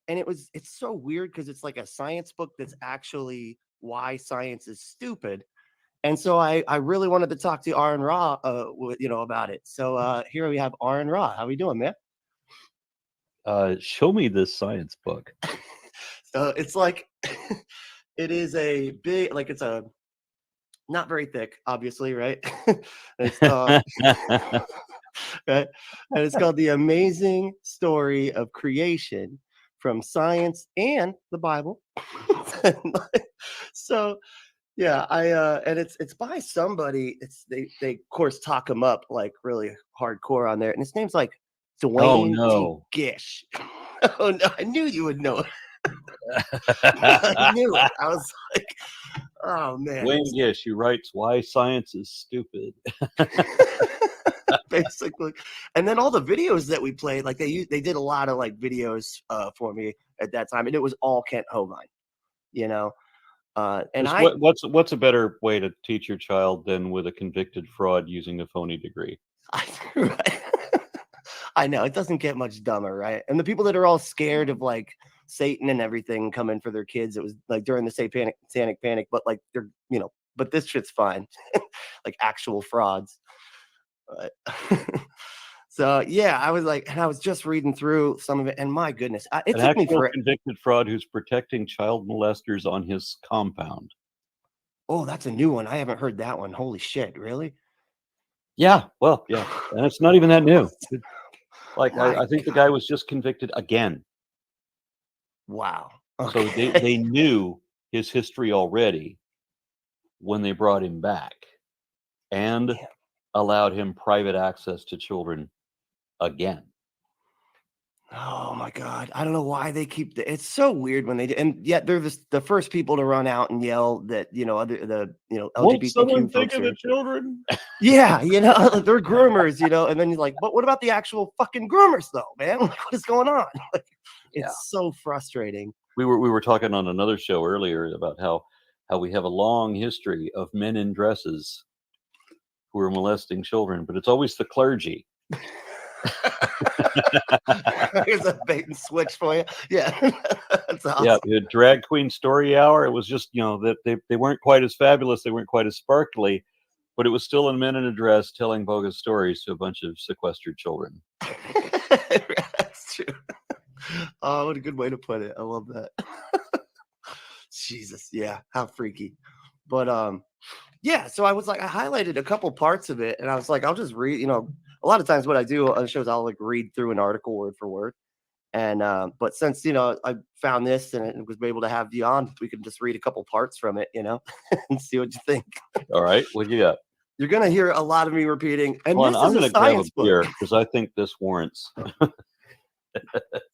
and it's so weird because it's like a science book that's actually why science is stupid. And so I really wanted to talk to Aron Ra, about it. So here we have Aron Ra. How we doing, man? Show me this science book. So it's like it is a big, like it's a not very thick, obviously, right? It's right, and it's called "The Amazing Story of Creation from Science and the Bible." So yeah, and it's by somebody. They of course talk him up like really hardcore on there, and his name's like Oh Duane no. Gish. Oh no, I knew you would know it. I knew it. I was like, oh man. Duane Gish, who writes Why Science is Stupid. Basically, and then all the videos that we played, like they did a lot of like videos for me at that time, and it was all Kent Hovind, you know. And Just I, what's a better way to teach your child than with a convicted fraud using a phony degree? right. I know it doesn't get much dumber, right? And the people that are all scared of like Satan and everything coming for their kids, it was like during the satanic panic, but like they're but this shit's fine, like actual frauds. But so yeah, I was like, and I was just reading through some of it, and my goodness, it An took me actual for. convicted fraud who's protecting child molesters on his compound. Oh, that's a new one. I haven't heard that one. Holy shit, really? Yeah, well, yeah, and it's not even that new. Like My I think the God. guy was just convicted again. Wow. So Okay. they knew his history already when they brought him back and Yeah. allowed him private access to children again. Oh my God. I don't know why they keep it's so weird when they do, and yet they're the first people to run out and yell that, Won't someone LGBTQ think folks of the are. children? Yeah, they're groomers, and then you're like, but what about the actual fucking groomers though, man? Like, what is going on? Like, Yeah. it's so frustrating. We were talking on another show earlier about how we have a long history of men in dresses who are molesting children, but it's always the clergy. Here's a bait and switch for you. Yeah. That's awesome. Yeah, you had drag queen story hour. It was just, that they weren't quite as fabulous, they weren't quite as sparkly, but it was still a men in a dress telling bogus stories to a bunch of sequestered children. That's true. Oh, what a good way to put it. I love that. Jesus, yeah, how freaky. But yeah, so I was like, I highlighted a couple parts of it, and I was like, I'll just read. A lot of times what I do on shows, I'll like read through an article word for word. And but since I found this and was able to have you on, we can just read a couple parts from it, and see what you think. All right, what do you got? You're gonna hear a lot of me repeating, and Well, this I'm is going a to grab a science book. beer because I think this warrants.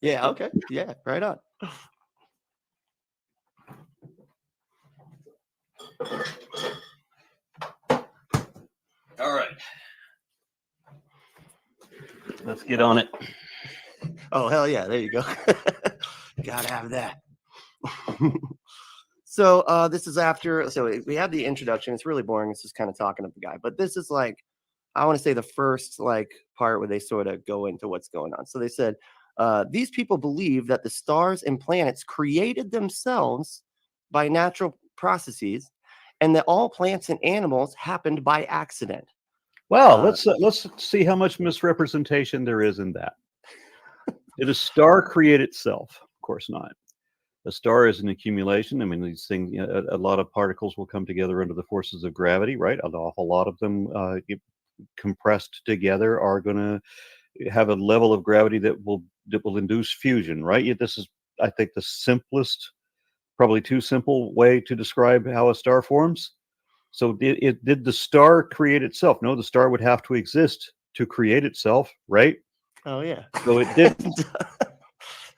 Yeah. Okay. Yeah. Right on. All right. Let's get on it. Oh, hell yeah. There you go. Gotta have that. So this is after. So we have the introduction. It's really boring. It's just kind of talking to the guy. But this is like, I want to say the first like part where they sort of go into what's going on. So they said, these people believe that the stars and planets created themselves by natural processes, and that all plants and animals happened by accident. Well, let's see how much misrepresentation there is in that. Did a star create itself? Of course not. A star is an accumulation. I mean, these things, a lot of particles will come together under the forces of gravity, right? An awful lot of them compressed together are going to have a level of gravity that will induce fusion, right? This is, I think, the simplest, probably too simple way to describe how a star forms. So did the star create itself? No, the star would have to exist to create itself, right? Oh yeah. So it didn't.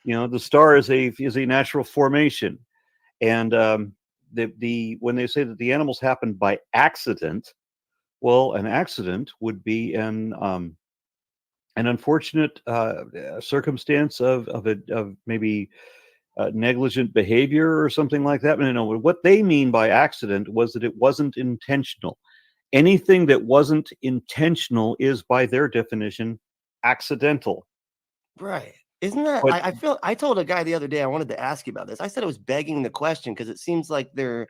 The star is a natural formation, and when they say that the animals happened by accident, well, an accident would be an unfortunate circumstance of maybe negligent behavior or something like that. No, what they mean by accident was that it wasn't intentional. Anything that wasn't intentional is, by their definition, accidental. Right. Isn't that? But I told a guy the other day I wanted to ask you about this. I said it was begging the question because it seems like they're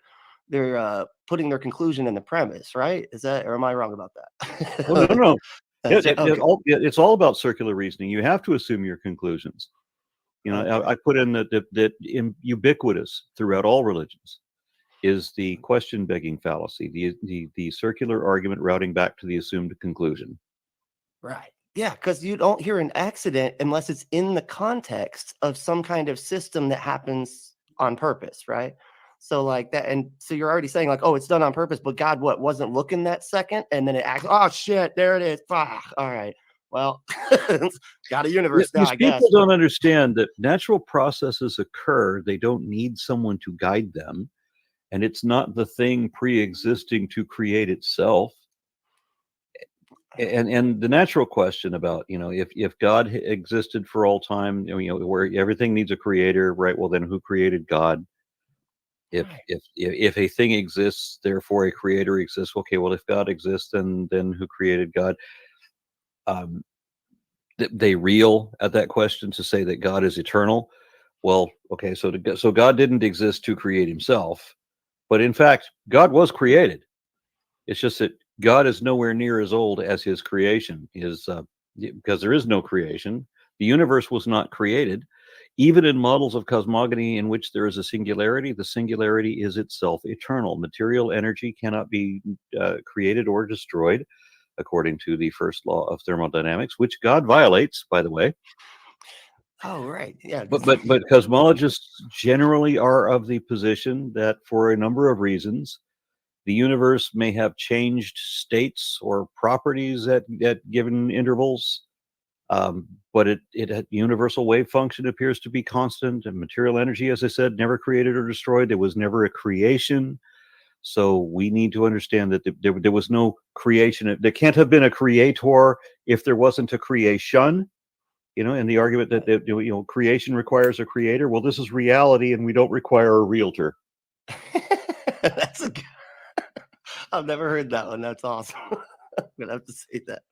putting their conclusion in the premise, right? Is that, or am I wrong about oh, no, that? no. That's it. Okay. It's all about circular reasoning. You have to assume your conclusions. You know, Okay. I put in that ubiquitous throughout all religions is the question begging fallacy, the circular argument routing back to the assumed conclusion. Right. Yeah, because you don't hear an accident unless it's in the context of some kind of system that happens on purpose, right? So like that, and so you're already saying like, oh, it's done on purpose, but God, what wasn't looking that second, and then it acts. Oh shit, there it is. Fuck. All right. Well, got a universe now, These I people guess. don't understand that natural processes occur. They don't need someone to guide them. And it's not the thing pre-existing to create itself. And the natural question about, you know, if God existed for all time, you know, where everything needs a creator, right? Well, then who created God? If a thing exists, therefore a creator exists. Okay, well, if God exists, then who created God? They reel at that question to say that God is eternal. Well, okay, so God didn't exist to create himself, but in fact, God was created. It's just that God is nowhere near as old as his creation is, because there is no creation. The universe was not created. Even in models of cosmogony in which there is a singularity, the singularity is itself eternal. Material energy cannot be created or destroyed, according to the first law of thermodynamics, which God violates, by the way. Oh, right. Yeah. But cosmologists generally are of the position that for a number of reasons, the universe may have changed states or properties at given intervals, but it universal wave function appears to be constant, and material energy, as I said, never created or destroyed. There was never a creation. So we need to understand that there was no creation. There can't have been a creator if there wasn't a creation. You know, and the argument that you know, creation requires a creator. Well, this is reality, and we don't require a realtor. That's a good. I've never heard that one. That's awesome. I'm gonna have to say that.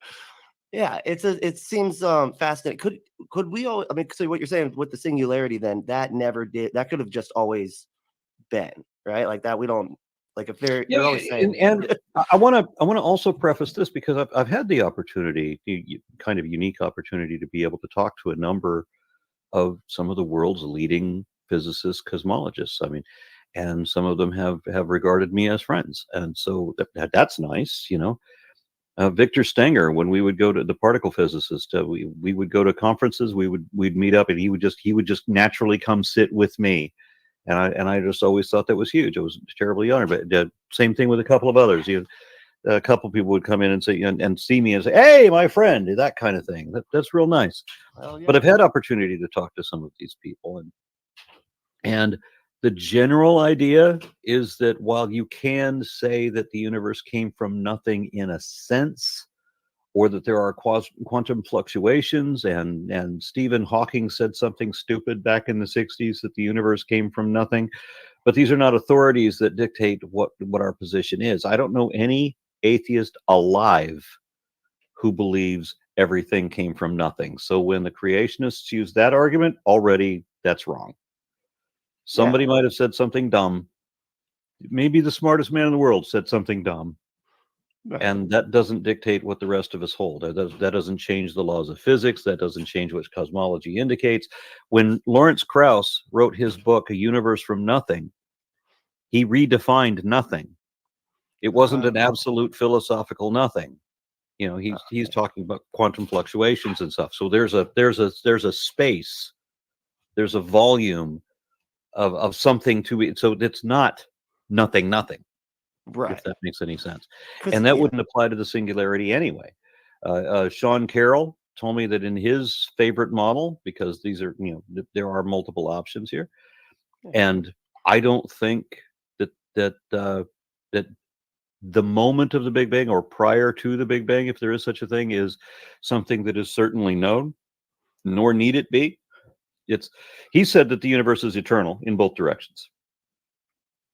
Yeah, it seems fascinating. Could we all, I mean, so what you're saying with the singularity, then that never did, that could have just always been, right? Like that we don't, like if Yeah, they're always saying and I want to also preface this because I've had the opportunity, kind of unique opportunity, to be able to talk to a number of some of the world's leading physicists, cosmologists. I mean, and some of them have regarded me as friends, and so that's nice, you know. Victor Stenger, when we would go to the particle physicist, we would go to conferences, we'd meet up, and he would just naturally come sit with me, and I just always thought that was huge. I was terribly honored. But same thing with a couple of others. A couple of people would come in and say and see me and say, "Hey, my friend," that kind of thing. That's real nice. well, yeah. But I've had opportunity to talk to some of these people, and the general idea is that while you can say that the universe came from nothing in a sense, or that there are quantum fluctuations, and Stephen Hawking said something stupid back in the 60s that the universe came from nothing, but these are not authorities that dictate what our position is. I don't know any atheist alive who believes everything came from nothing. So when the creationists use that argument, already that's wrong. Somebody might have said something dumb. Maybe the smartest man in the world said something dumb. Right. And that doesn't dictate what the rest of us hold. That doesn't change the laws of physics. That doesn't change what cosmology indicates. When Lawrence Krauss wrote his book, A Universe from Nothing, he redefined nothing. It wasn't an absolute philosophical nothing. You know, he's talking about quantum fluctuations and stuff. So there's a space, there's a volume of something to it. So it's not nothing, Right. if that makes any sense. And that wouldn't apply to the singularity anyway. Sean Carroll told me that in his favorite model, because these are, you know, there are multiple options here, and I don't think that the moment of the Big Bang or prior to the Big Bang, if there is such a thing, is something that is certainly known, nor need it be. He said that the universe is eternal in both directions.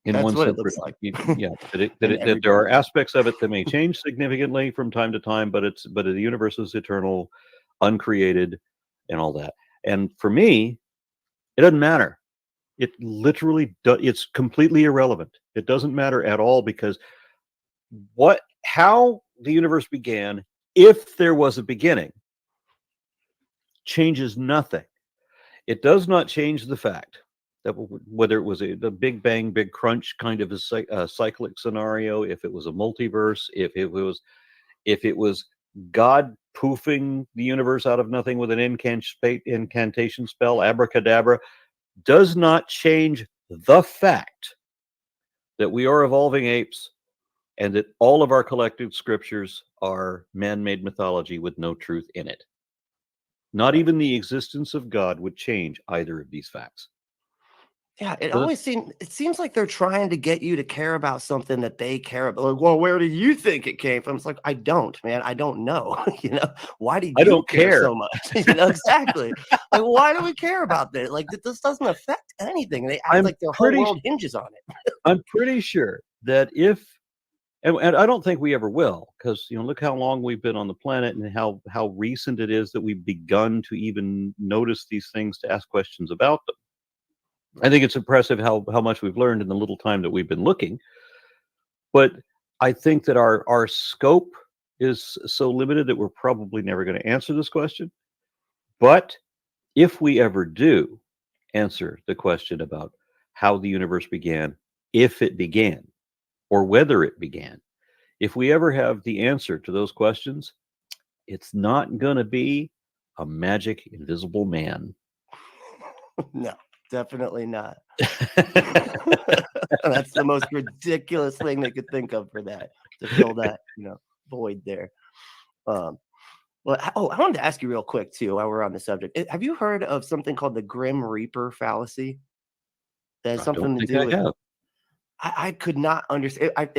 In That's one what sense, it looks like. yeah, that there are aspects of it that may change significantly from time to time, but the universe is eternal, uncreated, and all that. And for me, it doesn't matter. It literally it's completely irrelevant. It doesn't matter at all, because how the universe began, if there was a beginning, changes nothing. It does not change the fact that whether it was the Big Bang, Big Crunch kind of a cyclic scenario, if it was a multiverse, if it was God poofing the universe out of nothing with an incantation spell, abracadabra, does not change the fact that we are evolving apes, and that all of our collective scriptures are man-made mythology with no truth in it. Not even the existence of God would change either of these facts. Yeah, it seems like they're trying to get you to care about something that they care about. Like, well, where do you think it came from? It's like, I don't, man. I don't know. Why do I you don't care care so much? Exactly. Like, why do we care about this? Like, this doesn't affect anything. They act like their whole world hinges on it. I'm pretty sure that and I don't think we ever will, because look how long we've been on the planet, and how recent it is that we've begun to even notice these things, to ask questions about them. I think it's impressive how much we've learned in the little time that we've been looking. But I think that our scope is so limited that we're probably never going to answer this question. But if we ever do answer the question about how the universe began, if it began, or whether it began, if we ever have the answer to those questions, it's not going to be a magic invisible man. No, definitely not. That's the most ridiculous thing they could think of for that, to fill that void there. Well, I wanted to ask you real quick too, while we're on the subject. Have you heard of something called the Grim Reaper fallacy? That has something to do with. I could not understand. I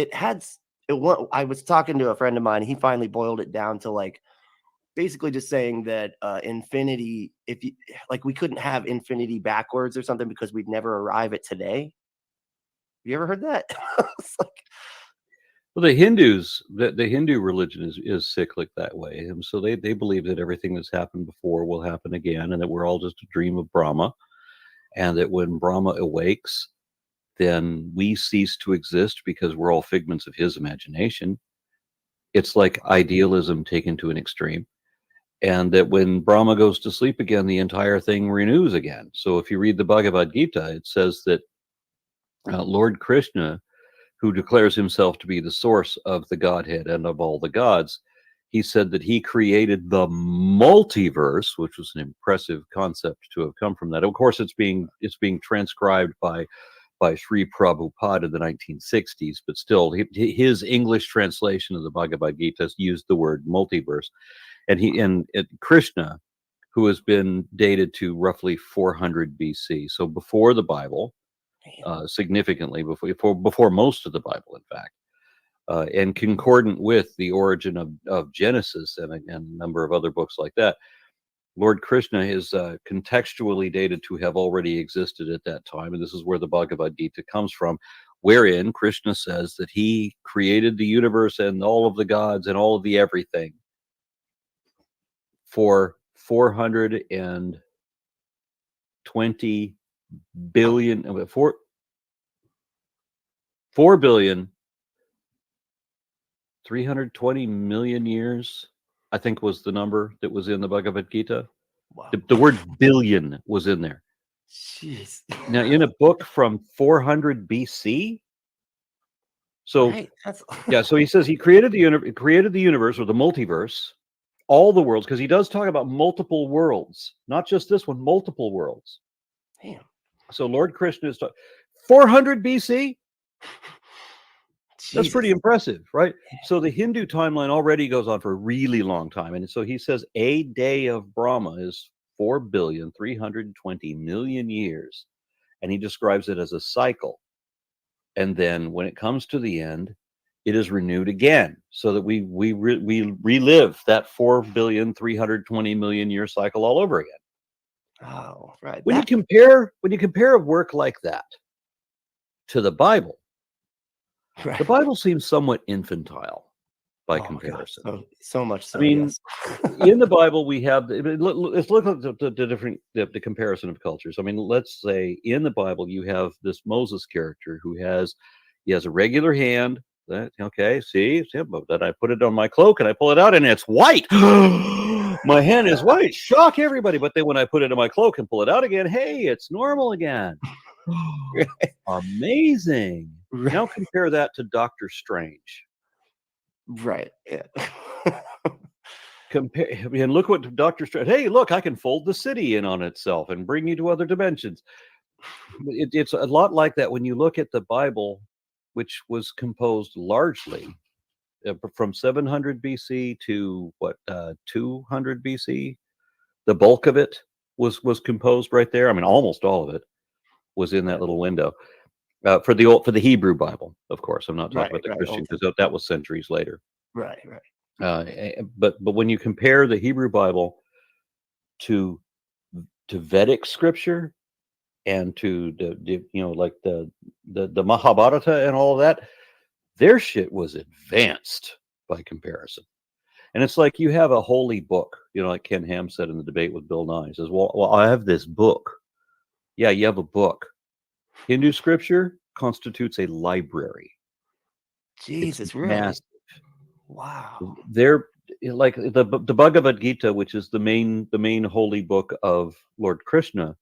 was talking to a friend of mine. He finally boiled it down to like basically just saying that infinity, we couldn't have infinity backwards or something because we'd never arrive at today. You ever heard that? It's like, well, the Hindus, the Hindu religion is cyclic that way, and so they believe that everything that's happened before will happen again, and that we're all just a dream of Brahma, and that when Brahma awakes, then we cease to exist because we're all figments of his imagination. It's like idealism taken to an extreme. And that when Brahma goes to sleep again, the entire thing renews again. So if you read the Bhagavad Gita, it says that Lord Krishna, who declares himself to be the source of the Godhead and of all the gods, he said that he created the multiverse, which was an impressive concept to have come from that. Of course, it's being transcribed by Sri Prabhupada in the 1960s, but still, his English translation of the Bhagavad Gita used the word multiverse. And Krishna, who has been dated to roughly 400 BC, so before the Bible, significantly before most of the Bible, in fact, and concordant with the origin of Genesis and a number of other books like that. Lord Krishna is contextually dated to have already existed at that time, and this is where the Bhagavad Gita comes from, wherein Krishna says that he created the universe and all of the gods and all of the everything for 420 billion, 4 billion 320 million years, I think was the number that was in the Bhagavad Gita. Wow. The word billion was in there. Jeez. Now, in a book from 400 BC. So, right. So he says he created the universe, or the multiverse, all the worlds, because he does talk about multiple worlds, not just this one, multiple worlds. Damn. So Lord Krishna is 400 BC. That's pretty impressive, right? So the Hindu timeline already goes on for a really long time. And so he says a day of Brahma is 4,320 million years. And he describes it as a cycle. And then when it comes to the end, it is renewed again, so that we relive that 4,320 million year cycle all over again. Oh, right. When you compare a work like that to the Bible, right, the Bible seems somewhat infantile by Oh my God. comparison. So much so, I mean, yes. in the Bible, we have, let's look at the comparison of cultures. I mean, let's say in the Bible, you have this Moses character he has a regular hand. Okay, see, but then I put it on my cloak and I pull it out and it's white. My hand is white. Shock everybody. But then when I put it in my cloak and pull it out again, hey, it's normal again. Amazing. Right. Now compare that to Doctor Strange. Right. Yeah. Compare and look what Doctor Strange. Hey, look, I can fold the city in on itself and bring you to other dimensions. It's a lot like that when you look at the Bible, which was composed largely from 700 BC to 200 BC. The bulk of it was composed right there. I mean, almost all of it was in that little window. For the Hebrew Bible, of course. I'm not talking about the Christian, because that was centuries later. Right. But when you compare the Hebrew Bible to Vedic scripture and to the Mahabharata and all of that, their shit was advanced by comparison. And it's like you have a holy book, like Ken Ham said in the debate with Bill Nye. He says, well, I have this book. Yeah, you have a book. Hindu scripture constitutes a library. Jesus, really? Massive. Wow. They're like the Bhagavad Gita, which is the main holy book of Lord Krishna,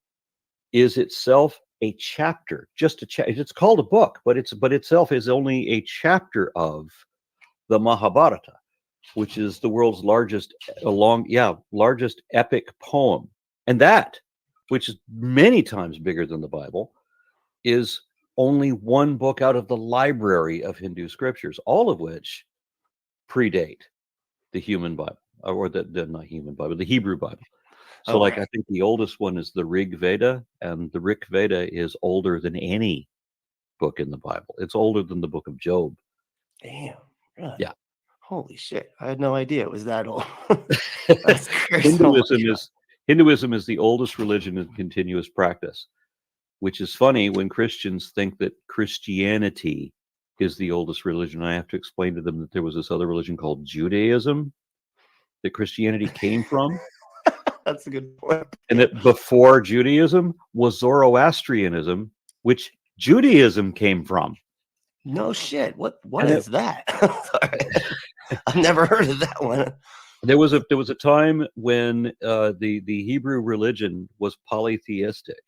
is itself a chapter, just a chapter. It's called a book, but itself is only a chapter of the Mahabharata, which is the world's largest epic poem. And that, which is many times bigger than the Bible, is only one book out of the library of Hindu scriptures, all of which predate the human Bible, or the not human Bible, the Hebrew Bible. So, I think the oldest one is the Rig Veda, and the Rig Veda is older than any book in the Bible. It's older than the book of Job. Damn. Really? Yeah. Holy shit! I had no idea it was that old. That's crazy. Hinduism is the oldest religion in continuous practice, which is funny when Christians think that Christianity is the oldest religion. I have to explain to them that there was this other religion called Judaism that Christianity came from. That's a good point. And that before Judaism was Zoroastrianism, which Judaism came from. No shit. What is that? Sorry. I've never heard of that one. There was a time when the Hebrew religion was polytheistic,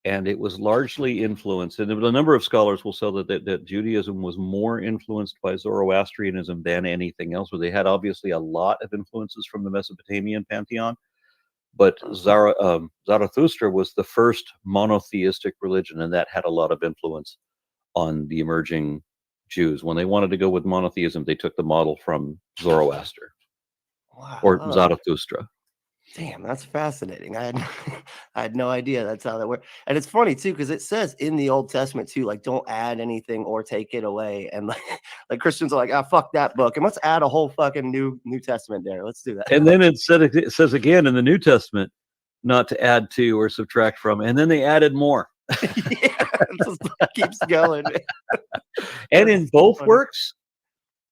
and it was largely influenced. And a number of scholars will say that Judaism was more influenced by Zoroastrianism than anything else. Where they had obviously a lot of influences from the Mesopotamian pantheon, but Zarathustra was the first monotheistic religion, and that had a lot of influence on the emerging Jews. When they wanted to go with monotheism, they took the model from Zoroaster. Wow. Or Zarathustra. Damn, that's fascinating. I had no idea that's how that worked. And it's funny too, because it says in the Old Testament too, like don't add anything or take it away. And like Christians are like, fuck that book, and let's add a whole fucking New Testament there. Let's do that. And then it says again in the New Testament not to add to or subtract from, and then they added more. Yeah, it just keeps going. And in both works,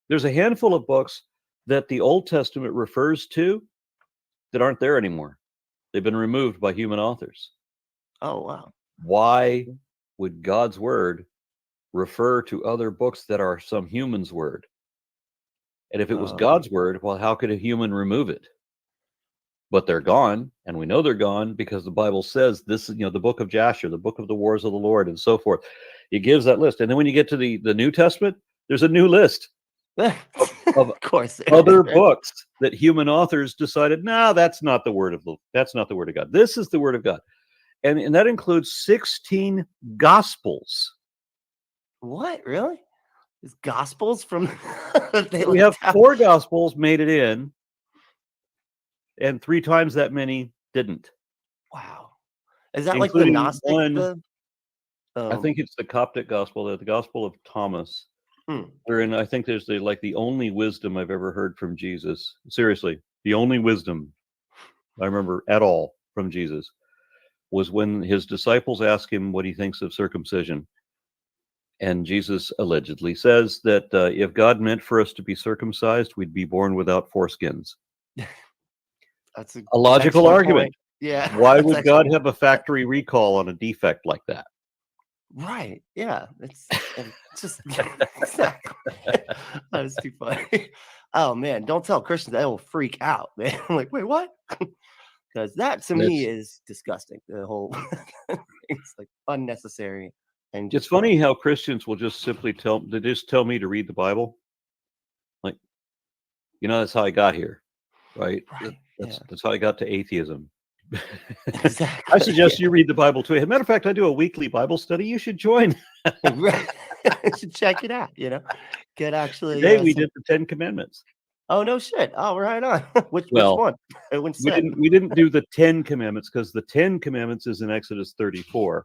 there's a handful of books that the Old Testament refers to that aren't there anymore. They've been removed by human authors. Oh, wow. Why would God's word refer to other books that are some human's word? And if it was God's word, well, how could a human remove it? But they're gone, and we know they're gone because the Bible says this is, the book of Jasher, the book of the wars of the Lord, and so forth. It gives that list. And then when you get to the New Testament, there's a new list of course other books that human authors decided, no, that's not the word of God. This is the word of God. And that includes 16 gospels. What? Really? It's gospels from we have 4 gospels made it in, and 3 times that many didn't. Wow. Is that like the Gnostic? I think it's the Coptic gospel, the Gospel of Thomas. Wherein I think there's the only wisdom I've ever heard from Jesus. Seriously, the only wisdom I remember at all from Jesus was when his disciples asked him what he thinks of circumcision. And Jesus allegedly says that if God meant for us to be circumcised, we'd be born without foreskins. That's A logical argument. Point. Yeah. Why would God have a factory recall on a defect like that? Right. Yeah. It's just exactly. That is too funny. Oh man, don't tell Christians, they will freak out, man. I'm like, wait, what? Because that to me is disgusting. The whole it's like unnecessary. And it's funny how Christians will just simply tell me to read the Bible. Like, that's how I got here, right? That's how I got to atheism. Exactly. I suggest you read the Bible too. As a matter of fact, I do a weekly Bible study. You should join. Right. You should check it out. Get actually. Today we did the 10 Commandments. Oh no shit! Oh, right on. Which one? We didn't do the 10 Commandments because the 10 Commandments is in Exodus 34.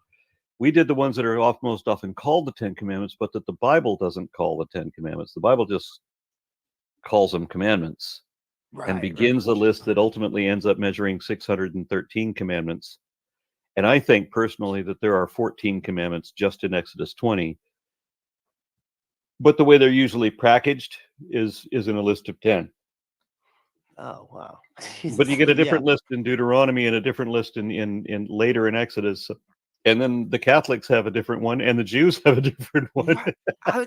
We did the ones that are most often called the 10 Commandments, but that the Bible doesn't call the 10 Commandments. The Bible just calls them commandments. And begins a list that ultimately ends up measuring 613 commandments. And I think personally that there are 14 commandments just in Exodus 20. But the way they're usually packaged is in a list of 10. Oh wow! But you get a different list in Deuteronomy and a different list in later in Exodus. And then the Catholics have a different one, and the Jews have a different one.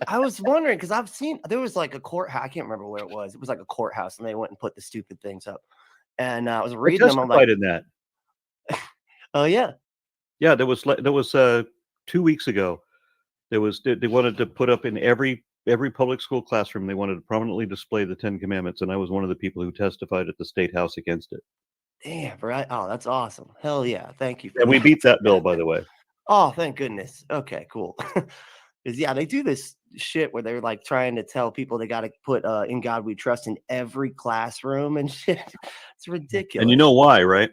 I was wondering because I've seen there was like a courthouse. I can't remember where it was. It was like a courthouse, and they went and put the stupid things up. And I was reading them. I'm like, in that. Oh yeah, yeah. There was 2 weeks ago. They wanted to put up in every public school classroom. They wanted to prominently display the 10 Commandments, and I was one of the people who testified at the State House against it. Damn, right. Oh, that's awesome. Hell yeah. Thank you. And we beat that bill, by the way. Oh, thank goodness. Okay, cool. Because they do this shit where they're like trying to tell people they got to put "In God We Trust" in every classroom and shit. It's ridiculous. And you know why, right?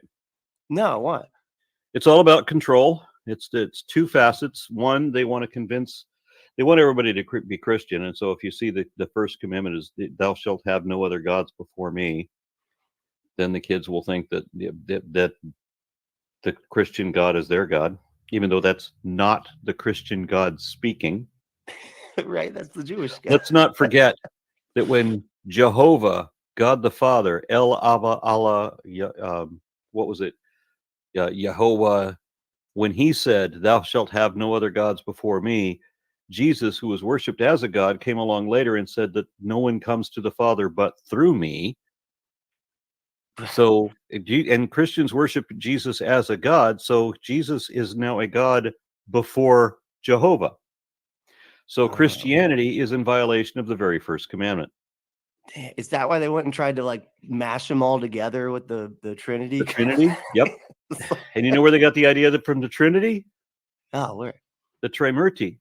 No, what? It's all about control. It's two facets. One, they want everybody to be Christian. And so if you see the first commandment is, "Thou shalt have no other gods before me," then the kids will think that the Christian God is their God, even though that's not the Christian God speaking. Right, that's the Jewish God. Let's not forget that when Jehovah, God the Father, El Ava Allah, what was it? Yehovah, when he said, "Thou shalt have no other gods before me," Jesus, who was worshipped as a God, came along later and said that no one comes to the Father but through me. So, and Christians worship Jesus as a God. So Jesus is now a God before Jehovah. So Christianity is in violation of the very first commandment. Is that why they went and tried to like mash them all together with the Trinity? The Trinity? Yep. And you know where they got the idea from the Trinity? Oh, where? The Trimurti.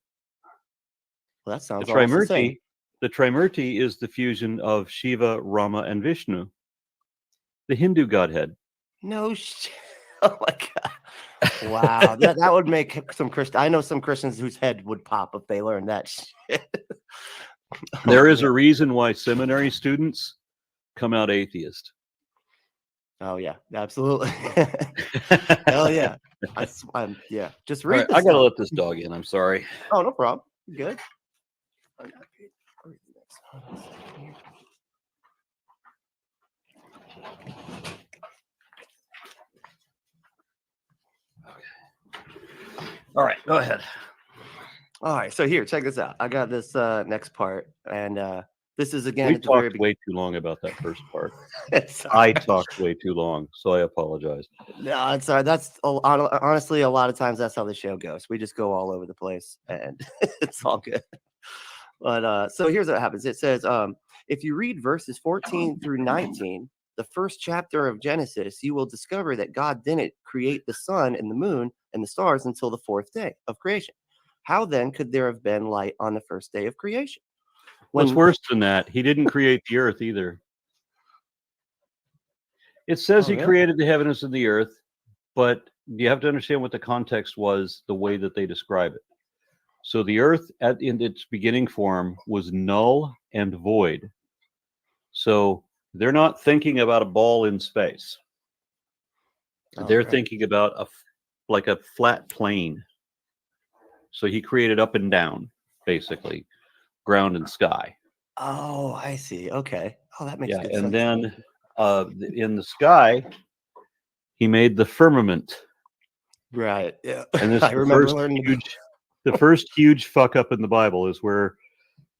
Well, that sounds the Trimurti. The Trimurti is the fusion of Shiva, Rama, and Vishnu, the Hindu godhead. No shit. Oh my god. Wow. that would make some Christian. I know some Christians whose head would pop if they learned that shit. There is a reason why seminary students come out atheist. Oh yeah, absolutely. Hell yeah. Yeah. Just read. Right, I gotta let this dog in. I'm sorry. Oh, no problem. Good. All right, go ahead. All right, so here, check this out. I got this next part, and this is again. We talked way too long about that first part. I talked way too long, so I apologize. No, I'm sorry. That's honestly a lot of times that's how the show goes. We just go all over the place, and it's all good. But so here's what happens. It says, if you read verses 14 through 19, the first chapter of Genesis, you will discover that God didn't create the sun and the moon and the stars until the fourth day of creation. How then could there have been light on the first day of creation? What's worse than that? He didn't create the earth either. It says he created the heavens and the earth, but you have to understand what the context was, the way that they describe it. So the earth in its beginning form was null and void. So they're not thinking about a ball in space. They're thinking about like a flat plane. So he created up and down. basically, ground and sky. Oh, I see. Okay. Oh, that makes Yeah, good and sense. then in the sky, he made the firmament. Right. Yeah. And this I remember learning about. the first huge fuck up in the Bible is where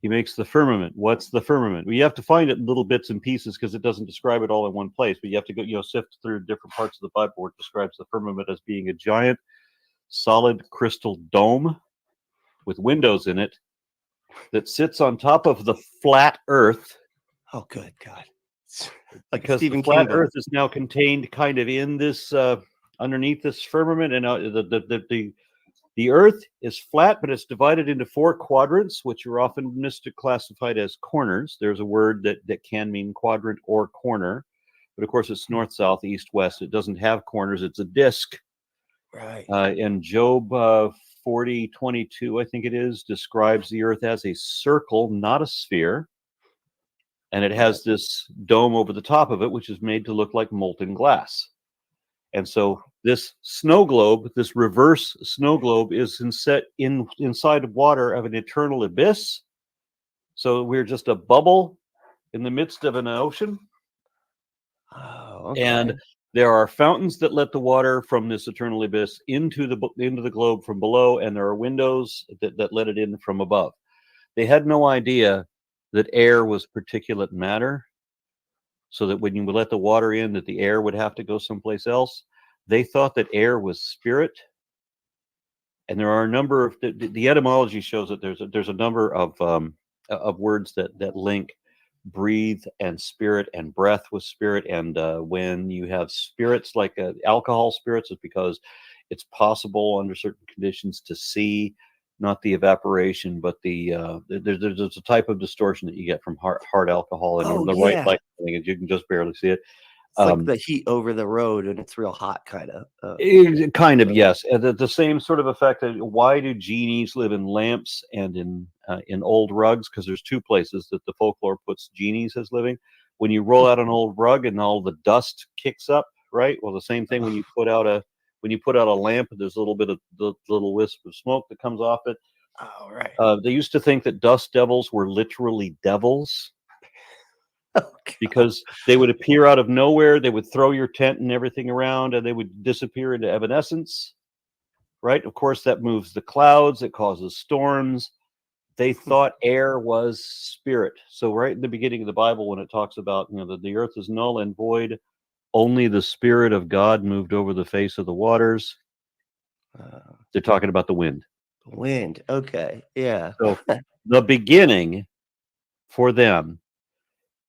he makes the firmament. What's the firmament? Well, you have to find it in little bits and pieces because it doesn't describe it all in one place. But you have to go, sift through different parts of the Bible where it describes the firmament as being a giant, solid crystal dome with windows in it that sits on top of the flat Earth. Oh, good God. Like Because Stephen the flat King book. Earth is now contained kind of in this underneath this firmament, and the Earth is flat, but it's divided into 4 quadrants, which are often classified as corners. There's a word that can mean quadrant or corner, but of course it's north, south, east, west. It doesn't have corners. It's a disc. Right. And Job 40:22, I think it is, describes the Earth as a circle, not a sphere. And it has this dome over the top of it, which is made to look like molten glass. And so this snow globe, this reverse snow globe, is inside of water of an eternal abyss. So we're just a bubble in the midst of an ocean. Oh, okay. And there are fountains that let the water from this eternal abyss into the globe from below, and there are windows that let it in from above. They had no idea that air was particulate matter, so that when you let the water in, that the air would have to go someplace else. They thought that air was spirit, and there are a number of the etymology shows that there's a number of words that link breathe and spirit and breath with spirit. And when you have spirits like alcohol spirits, it's because it's possible under certain conditions to see not the evaporation, but there's a type of distortion that you get from hard alcohol, and the right light thing is you can just barely see it. It's like the heat over the road and it's real hot, kind of. Kind of, yes. And the same sort of effect. Why do genies live in lamps and in old rugs? Because there's 2 places that the folklore puts genies as living. When you roll out an old rug and all the dust kicks up, right? Well, the same thing when you put out a lamp and there's a little bit of the little wisp of smoke that comes off it. Oh, right. They used to think that dust devils were literally devils. Because they would appear out of nowhere, they would throw your tent and everything around, and they would disappear into evanescence, right? Of course, that moves the clouds, it causes storms. They thought air was spirit. So right in the beginning of the Bible, when it talks about, that the earth is null and void, only the Spirit of God moved over the face of the waters. They're talking about the wind. Wind, okay, yeah. So the beginning for them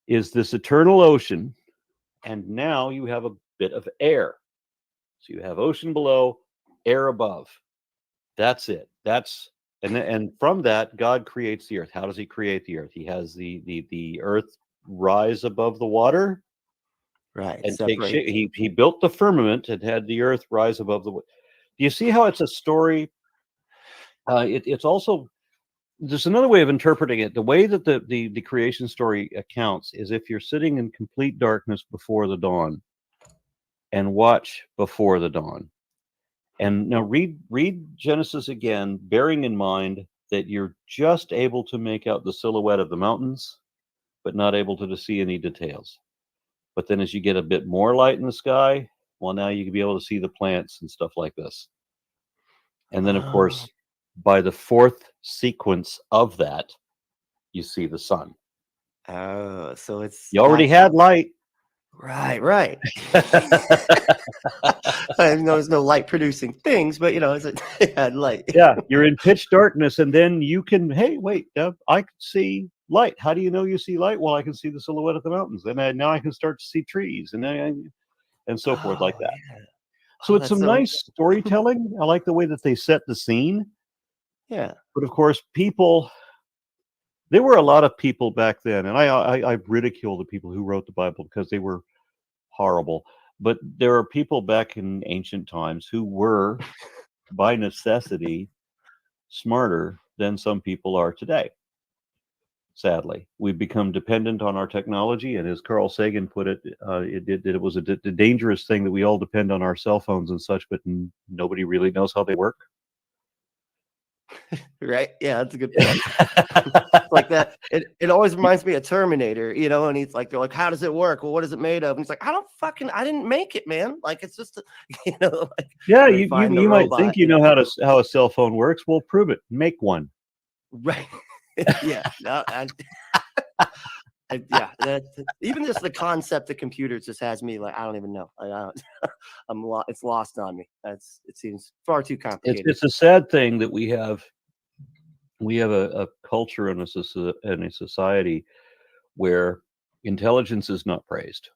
is this eternal ocean, and now you have a bit of air. So you have ocean below, air above. That's it. And from that, God creates the earth. How does he create the earth? He has the earth rise above the water. Right. And take shape. He built the firmament and had the earth rise above the. Do you see how it's a story? It's also, there's another way of interpreting it. The way that the creation story accounts is if you're sitting in complete darkness before the dawn, and watch before the dawn. And now read Genesis again, bearing in mind that you're just able to make out the silhouette of the mountains, but not able to see any details. But then as you get a bit more light in the sky, well, now you can be able to see the plants and stuff like this. And then, of course, by the 4th sequence of that, you see the sun. Oh, so you already had light. Right. I know there's no light producing things, but it had light. Yeah, you're in pitch darkness, and then you can, hey, wait, I can see light. How do you know you see light? Well, I can see the silhouette of the mountains, and now I can start to see trees, and so forth like that. Yeah. So it's some nice storytelling. I like the way that they set the scene. Yeah. But of course, there were a lot of people back then, and I ridicule the people who wrote the Bible because they were horrible. But there are people back in ancient times who were, by necessity, smarter than some people are today. Sadly, we've become dependent on our technology, and as Carl Sagan put it, it was a dangerous thing that we all depend on our cell phones and such, but nobody really knows how they work. Right? Yeah, that's a good point. Like that. It always reminds me of Terminator, you know, and he's like, they're like, how does it work? Well, what is it made of? And he's like, I didn't make it, man. Like, it's just, you know, like, Yeah, they find the you might robot, think you know how a cell phone works. Well, prove it. Make one. right. Yeah. No, yeah, even just the concept of computers just has me like, I don't even know. I don't, it's lost on me. It seems far too complicated. It's a sad thing that we have a culture and a society where intelligence is not praised.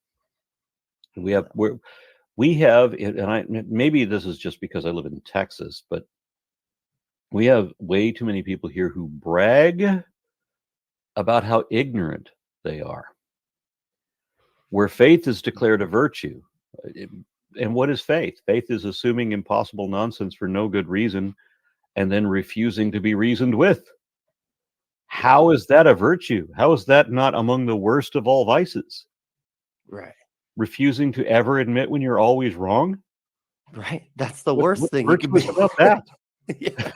We have and maybe this is just because I live in Texas, but we have way too many people here who brag about how ignorant they are. Where faith is declared a virtue. And what is faith? Faith is assuming impossible nonsense for no good reason and then refusing to be reasoned with. How is that a virtue? How is that not among the worst of all vices? Right. Refusing to ever admit when you're always wrong? Right. That's the worst thing you could virtuous be about that? Yeah.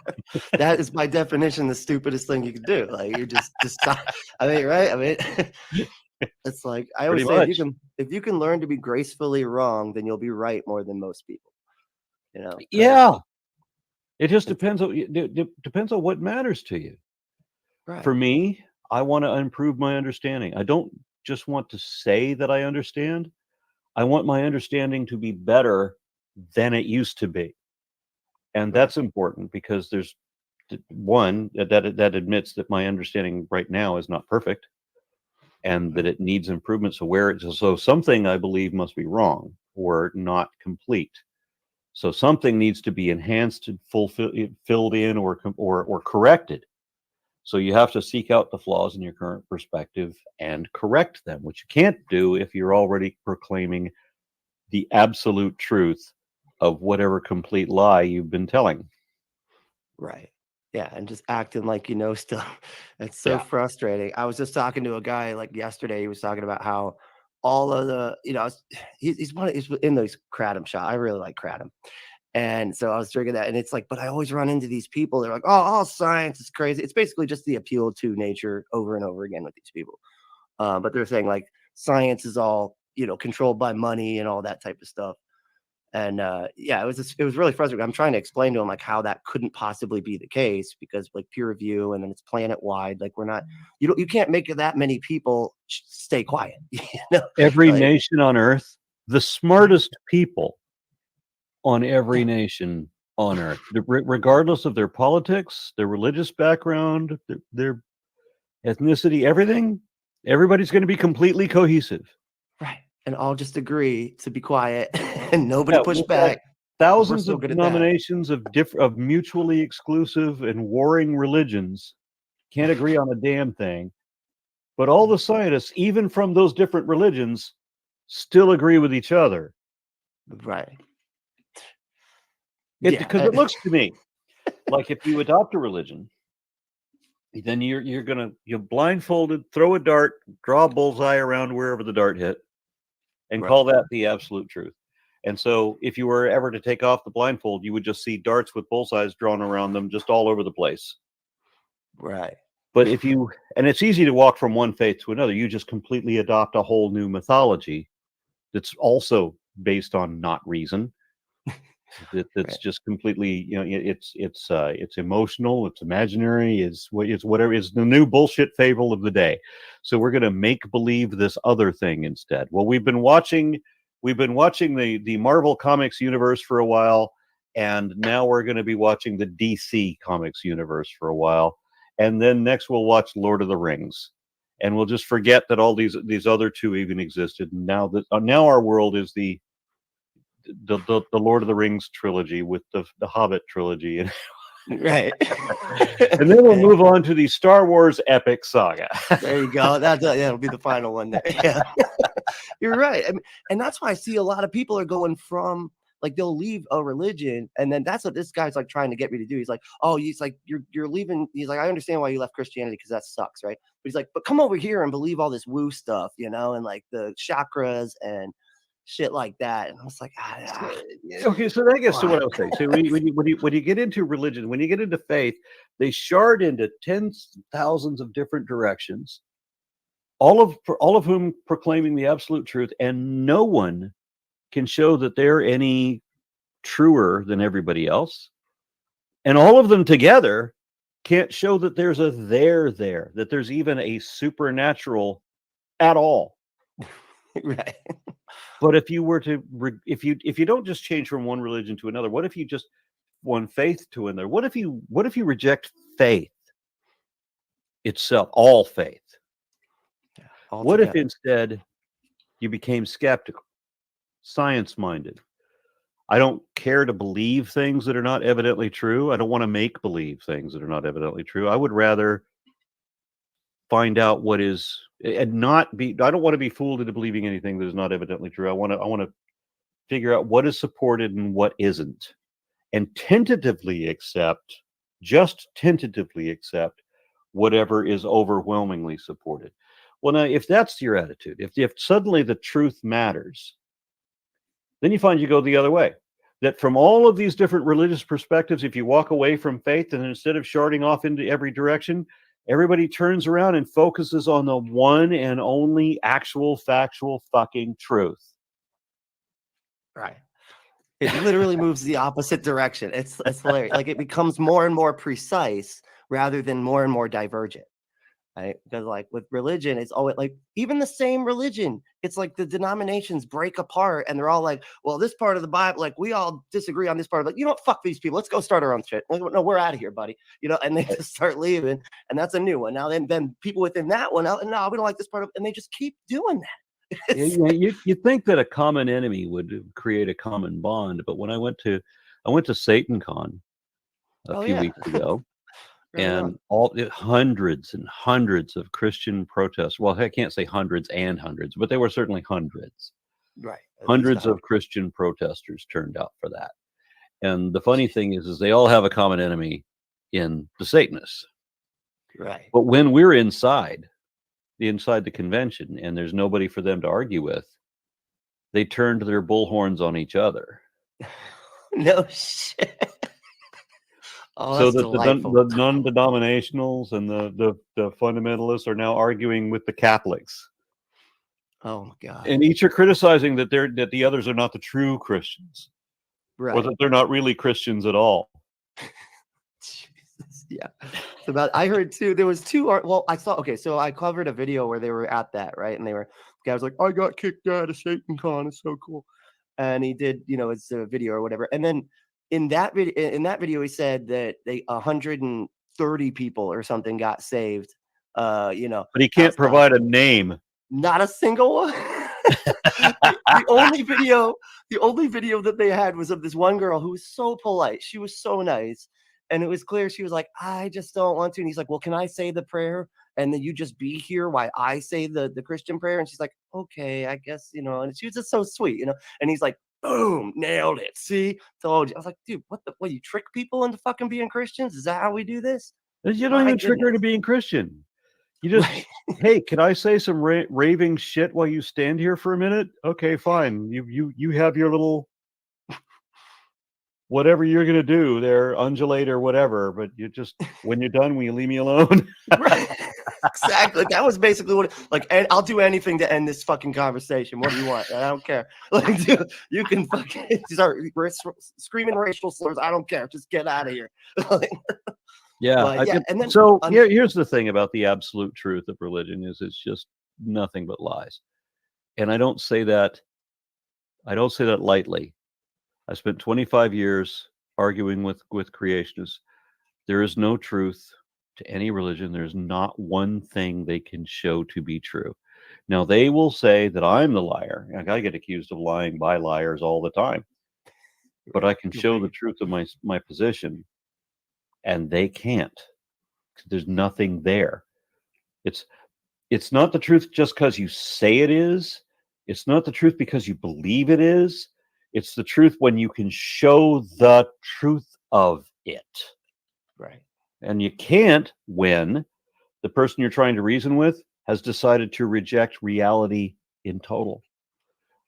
That is by definition the stupidest thing you could do. Like, you're just stop. I mean, right? I mean, it's like I always say, if you can learn to be gracefully wrong, then you'll be right more than most people. You know? Yeah. It just depends on what matters to you. Right. For me, I want to improve my understanding. I don't just want to say that I understand. I want my understanding to be better than it used to be. And that's important because there's one that admits that my understanding right now is not perfect and that it needs improvement. So something I believe must be wrong or not complete. So something needs to be enhanced and filled in or corrected. So you have to seek out the flaws in your current perspective and correct them, which you can't do if you're already proclaiming the absolute truth of whatever complete lie you've been telling. Right. Yeah, and just acting like you know stuff. It's so frustrating. I was just talking to a guy like yesterday. He was talking about how all of the, you know, he's in those kratom shop. I really like kratom. And so I was drinking that, and it's like, but I always run into these people. They're like, oh, all science is crazy. It's basically just the appeal to nature over and over again with these people. But they're saying like science is all, you know, controlled by money and all that type of stuff. And yeah, it was really frustrating. I'm trying to explain to him like how that couldn't possibly be the case because like peer review and then it's planet wide. Like we're not, you can't make that many people stay quiet. You know? Every nation on earth, the smartest people on every nation on earth, regardless of their politics, their religious background, their ethnicity, everything, everybody's going to be completely cohesive. Right. And all just agree to be quiet and nobody push back. Thousands of denominations of mutually exclusive and warring religions can't agree on a damn thing. But all the scientists, even from those different religions, still agree with each other. Right. Because it looks to me like if you adopt a religion, then you're blindfolded, throw a dart, draw a bullseye around wherever the dart hit, and call that the absolute truth. And so if you were ever to take off the blindfold, you would just see darts with bullseyes drawn around them just all over the place. Right. But and it's easy to walk from one faith to another. You just completely adopt a whole new mythology that's also based on not reason. That's just completely, you know, it's emotional, it's imaginary, it's whatever, it's the new bullshit fable of the day. So we're going to make believe this other thing instead. Well, we've been watching the Marvel Comics universe for a while, and now we're going to be watching the DC Comics universe for a while, and then next we'll watch Lord of the Rings, and we'll just forget that all these other two even existed. Now our world is the Lord of the Rings trilogy with the Hobbit trilogy, and right. And then we'll move on to the Star Wars epic saga. There you go. That'll be the final one there. Yeah. You're right. I mean, and that's why I see a lot of people are going from like they'll leave a religion, and then that's what this guy's like trying to get me to do. He's like, oh, he's like, you're leaving. He's like, I understand why you left Christianity because that sucks, right? But he's like, but come over here and believe all this woo stuff, you know, and like the chakras and shit like that. And I was like, okay, so that gets to what I was saying. So when you get into religion, when you get into faith, they shard into tens of thousands of different directions, all of whom proclaiming the absolute truth, and no one can show that they're any truer than everybody else. And all of them together can't show that there's a there, that there's even a supernatural at all. Right. But if you were to, if you don't just change from one religion to another, what if you just one faith to another? What if you reject faith itself, all faith? Yeah, what if instead you became skeptical, science-minded? I don't care to believe things that are not evidently true. I don't want to make believe things that are not evidently true. I would rather find out what is, and not be, I don't want to be fooled into believing anything that is not evidently true. I want to figure out what is supported and what isn't, and just tentatively accept whatever is overwhelmingly supported. Well, now, if that's your attitude, if suddenly the truth matters, then you find you go the other way. That from all of these different religious perspectives, if you walk away from faith and instead of sharding off into every direction, everybody turns around and focuses on the one and only actual factual fucking truth. Right. It literally moves the opposite direction. It's hilarious. Like it becomes more and more precise rather than more and more divergent. Right? Because like with religion, it's always like even the same religion. It's like the denominations break apart and they're all like, well, this part of the Bible, like we all disagree on this part. Like, you know what? Fuck these people. Let's go start our own shit. Like, no, we're out of here, buddy. You know, and they just start leaving. And that's a new one. Now then people within that one, no, we don't like this part of, and they just keep doing that. You think that a common enemy would create a common bond, but when I went to SatanCon a few weeks ago, and hundreds and hundreds of Christian protests. Well, I can't say hundreds and hundreds, but there were certainly hundreds. Right. Hundreds of Christian protesters turned out for that. And the funny thing is they all have a common enemy in the Satanists. Right. But when we're inside the convention and there's nobody for them to argue with, they turned their bullhorns on each other. No shit. Oh, so that the non-denominationals and the fundamentalists are now arguing with the Catholics. Oh my God! And each are criticizing that the others are not the true Christians, right? Or that they're not really Christians at all. Jesus, yeah. So I heard too. There was two. Well, I saw. Okay, so I covered a video where they were at that, right? And the guy was like, "I got kicked out of SatanCon. It's so cool," and he did, it's a video or whatever, and then. In that video, he said that 130 people or something got saved. But he can't provide a name. Not a single one. the only video that they had was of this one girl who was so polite. She was so nice, and it was clear she was like, "I just don't want to." And he's like, "Well, can I say the prayer? And then you just be here while I say the Christian prayer." And she's like, "Okay, I guess." And she was just so sweet, And he's like, boom, nailed it. See, told you. I was like, dude, what you trick people into fucking being Christians? Is that how we do this? You don't even trick her into being Christian. You just, hey, can I say some raving shit while you stand here for a minute? Okay, fine. You have your little whatever you're gonna do there, undulate or whatever. But you just, when you're done, will you leave me alone? Right. Exactly. That was basically what. And I'll do anything to end this fucking conversation. What do you want? I don't care. Like, dude, you can fucking start screaming racial slurs. I don't care. Just get out of here. Yeah. And then here's the thing about the absolute truth of religion is it's just nothing but lies. And I don't say that lightly. I spent 25 years arguing with creationists. There is no truth to any religion. There's not one thing they can show to be true. Now, they will say that I'm the liar. I get accused of lying by liars all the time. But I can show the truth of my position, and they can't. There's nothing there. It's not the truth just because you say it is. It's not the truth because you believe it is. It's the truth when you can show the truth of it. Right. And you can't when the person you're trying to reason with has decided to reject reality in total.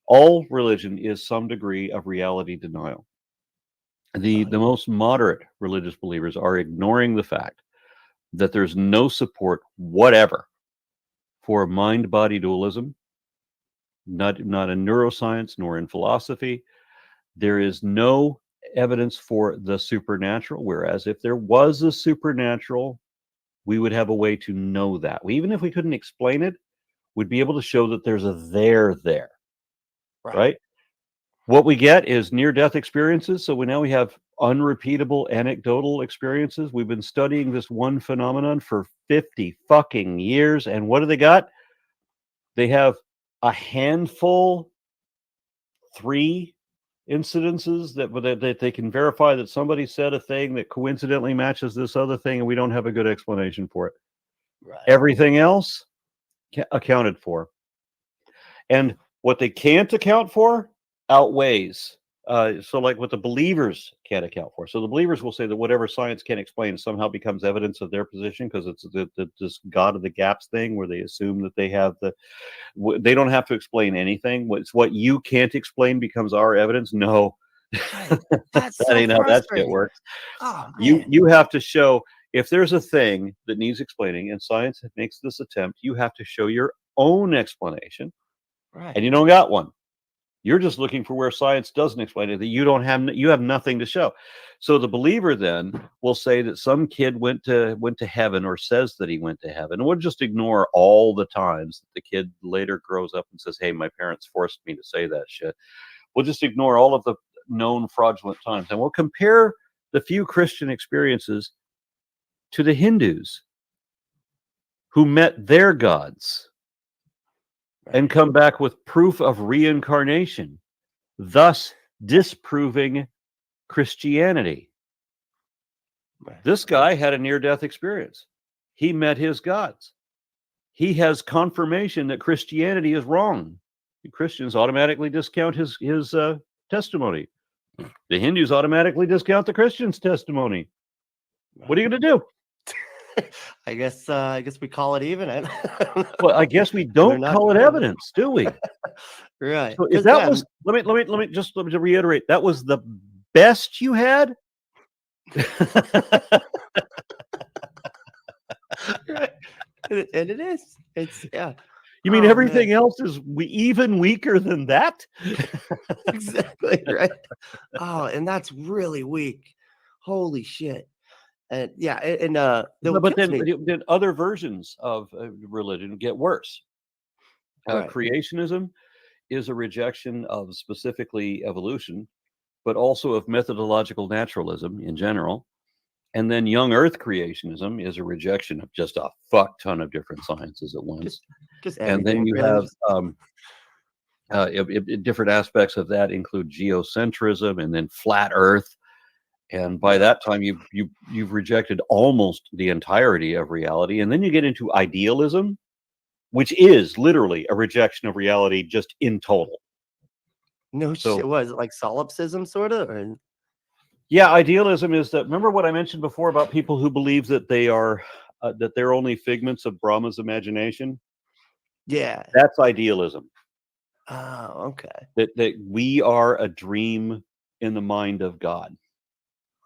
All religion is some degree of reality denial. The most moderate religious believers are ignoring the fact that there's no support whatever for mind-body dualism, not in neuroscience nor in philosophy. There is no evidence for the supernatural, whereas if there was a supernatural, we would have a way to know that. Even if we couldn't explain it, we'd be able to show that there's a there. Right? What we get is near-death experiences. So we have unrepeatable anecdotal experiences. We've been studying this one phenomenon for 50 fucking years. And what do they got? They have a handful, 3 incidences that they can verify that somebody said a thing that coincidentally matches this other thing, and we don't have a good explanation for it. Right. Everything else accounted for. And what they can't account for outweighs. So like what the believers can't account for. So the believers will say that whatever science can't explain somehow becomes evidence of their position, because it's this God of the gaps thing where they assume that they have they don't have to explain anything. It's what you can't explain becomes our evidence. No, that's that ain't how that shit works. Oh, man. You have to show, if there's a thing that needs explaining and science makes this attempt, you have to show your own explanation. Right. And you don't got one. You're just looking for where science doesn't explain it, that you have nothing to show. So the believer then will say that some kid went to heaven, or says that he went to heaven. And we'll just ignore all the times that the kid later grows up and says, hey, my parents forced me to say that shit. We'll just ignore all of the known fraudulent times. And we'll compare the few Christian experiences to the Hindus who met their gods and come back with proof of reincarnation, thus disproving Christianity. Right. This guy had a near-death experience. He met his gods. He has confirmation that Christianity is wrong. The Christians automatically discount his testimony. The Hindus automatically discount the Christians' testimony. What are you going to do? I guess we call it even. Well, I guess we don't call it evidence, do we? Right. So if that was, let me just reiterate, that was the best you had. Right. And it is. It's You mean everything else is even weaker than that? Exactly right. Oh, and that's really weak. Holy shit. And but then other versions of religion get worse. Right. Creationism is a rejection of specifically evolution, but also of methodological naturalism in general. And then young Earth creationism is a rejection of just a fuck ton of different sciences at once. Just and then you have different aspects of that include geocentrism and then flat Earth. And by that time, you've rejected almost the entirety of reality. And then you get into idealism, which is literally a rejection of reality just in total. No shit. Was it like solipsism, sort of? Or? Yeah, idealism is that. Remember what I mentioned before about people who believe that they are that they're only figments of Brahma's imagination? Yeah, that's idealism. Oh, okay. That we are a dream in the mind of God.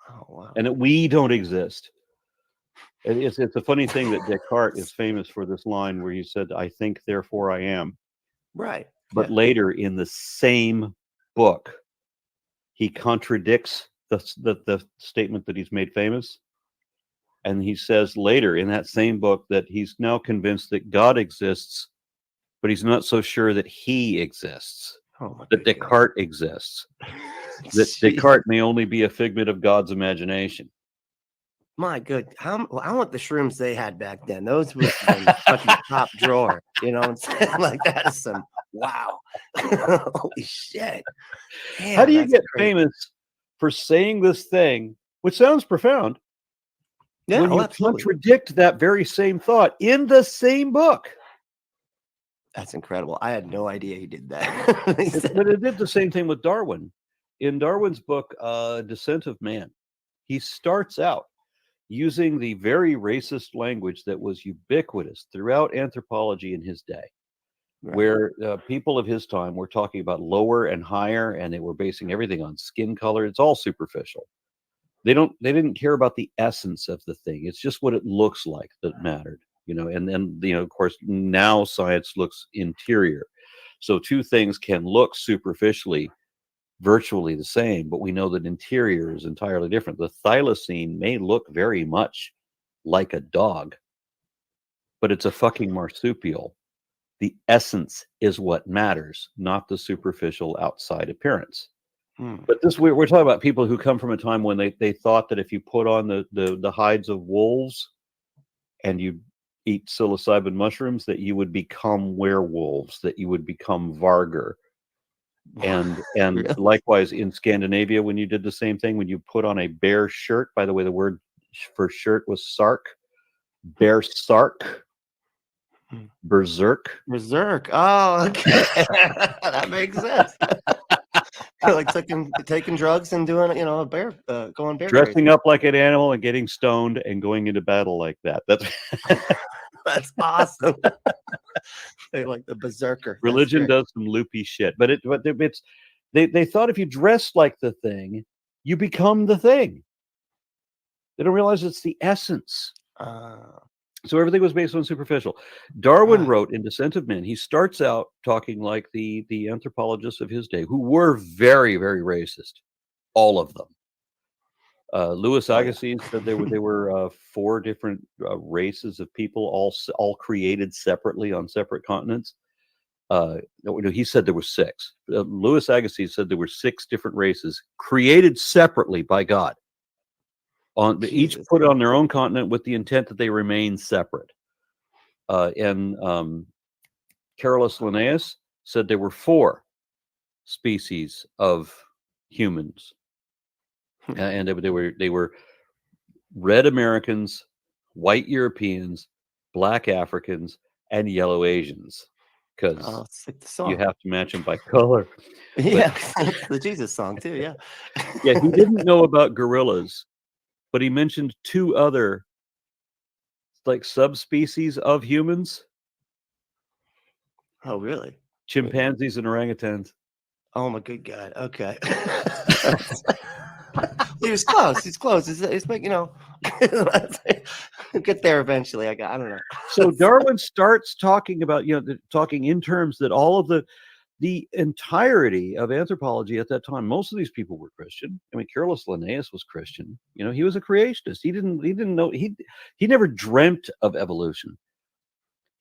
Oh, wow. And that we don't exist. It's a funny thing that Descartes is famous for this line where he said, "I think, therefore I am." Right. But later in the same book, he contradicts the statement that he's made famous. And he says later in that same book that he's now convinced that God exists, but he's not so sure that he exists. That Descartes exists. That Descartes may only be a figment of God's imagination. My good. I want the shrooms they had back then. Those were fucking top drawer. You know what I'm saying? Like, that is some wow. Holy shit. Damn, how do you get famous for saying this thing, which sounds profound, when you contradict that very same thought in the same book? That's incredible. I had no idea he did that. But it did the same thing with Darwin. In Darwin's book, Descent of Man, he starts out using the very racist language that was ubiquitous throughout anthropology in his day. Right. where people of his time were talking about lower and higher, and they were basing everything on skin color. It's all superficial. They didn't care about the essence of the thing. It's just what it looks like that mattered, and then, of course, now science looks interior. So two things can look superficially virtually the same, but we know that interior is entirely different. The thylacine may look very much like a dog, but it's a fucking marsupial. The essence is what matters, not the superficial outside appearance. But we're talking about people who come from a time when they thought that if you put on the hides of wolves and you eat psilocybin mushrooms, that you would become werewolves, that you would become Vargar. And Really? likewise in Scandinavia, when you did the same thing, when you put on a bear shirt, by the way, the word for shirt was sark, bear sark, berserk. Berserk. Oh, okay. That makes sense. Like taking drugs and doing, a bear, going bear Dressing crazy. up like an animal and getting stoned and going into battle like that. That's awesome. They like the berserker. Religion does some loopy shit, but it's they thought if you dress like the thing, you become the thing. They don't realize it's the essence. So everything was based on superficial. Darwin wrote in Descent of Men, he starts out talking like the anthropologists of his day, who were very, very racist, all of them. Louis Agassiz said they were 4 different races of people, all created separately on separate continents. He said there were 6. Louis Agassiz said there were 6 different races created separately by God. Each put on their own continent with the intent that they remain separate. And Carolus Linnaeus said there were 4 species of humans, and they were red Americans, white Europeans, black Africans, and yellow Asians, because you have to match them by color. Yeah, the Jesus song too. Yeah. Yeah, he didn't know about gorillas, but he mentioned 2 other like subspecies of humans. Oh, really? Chimpanzees and orangutans. Oh my good God. Okay. He was close. He's close. It's like, get there eventually. I don't know. So Darwin starts talking about, talking in terms that all of the entirety of anthropology at that time, most of these people were Christian. I mean, Carolus Linnaeus was Christian. He was a creationist. He didn't know, he never dreamt of evolution.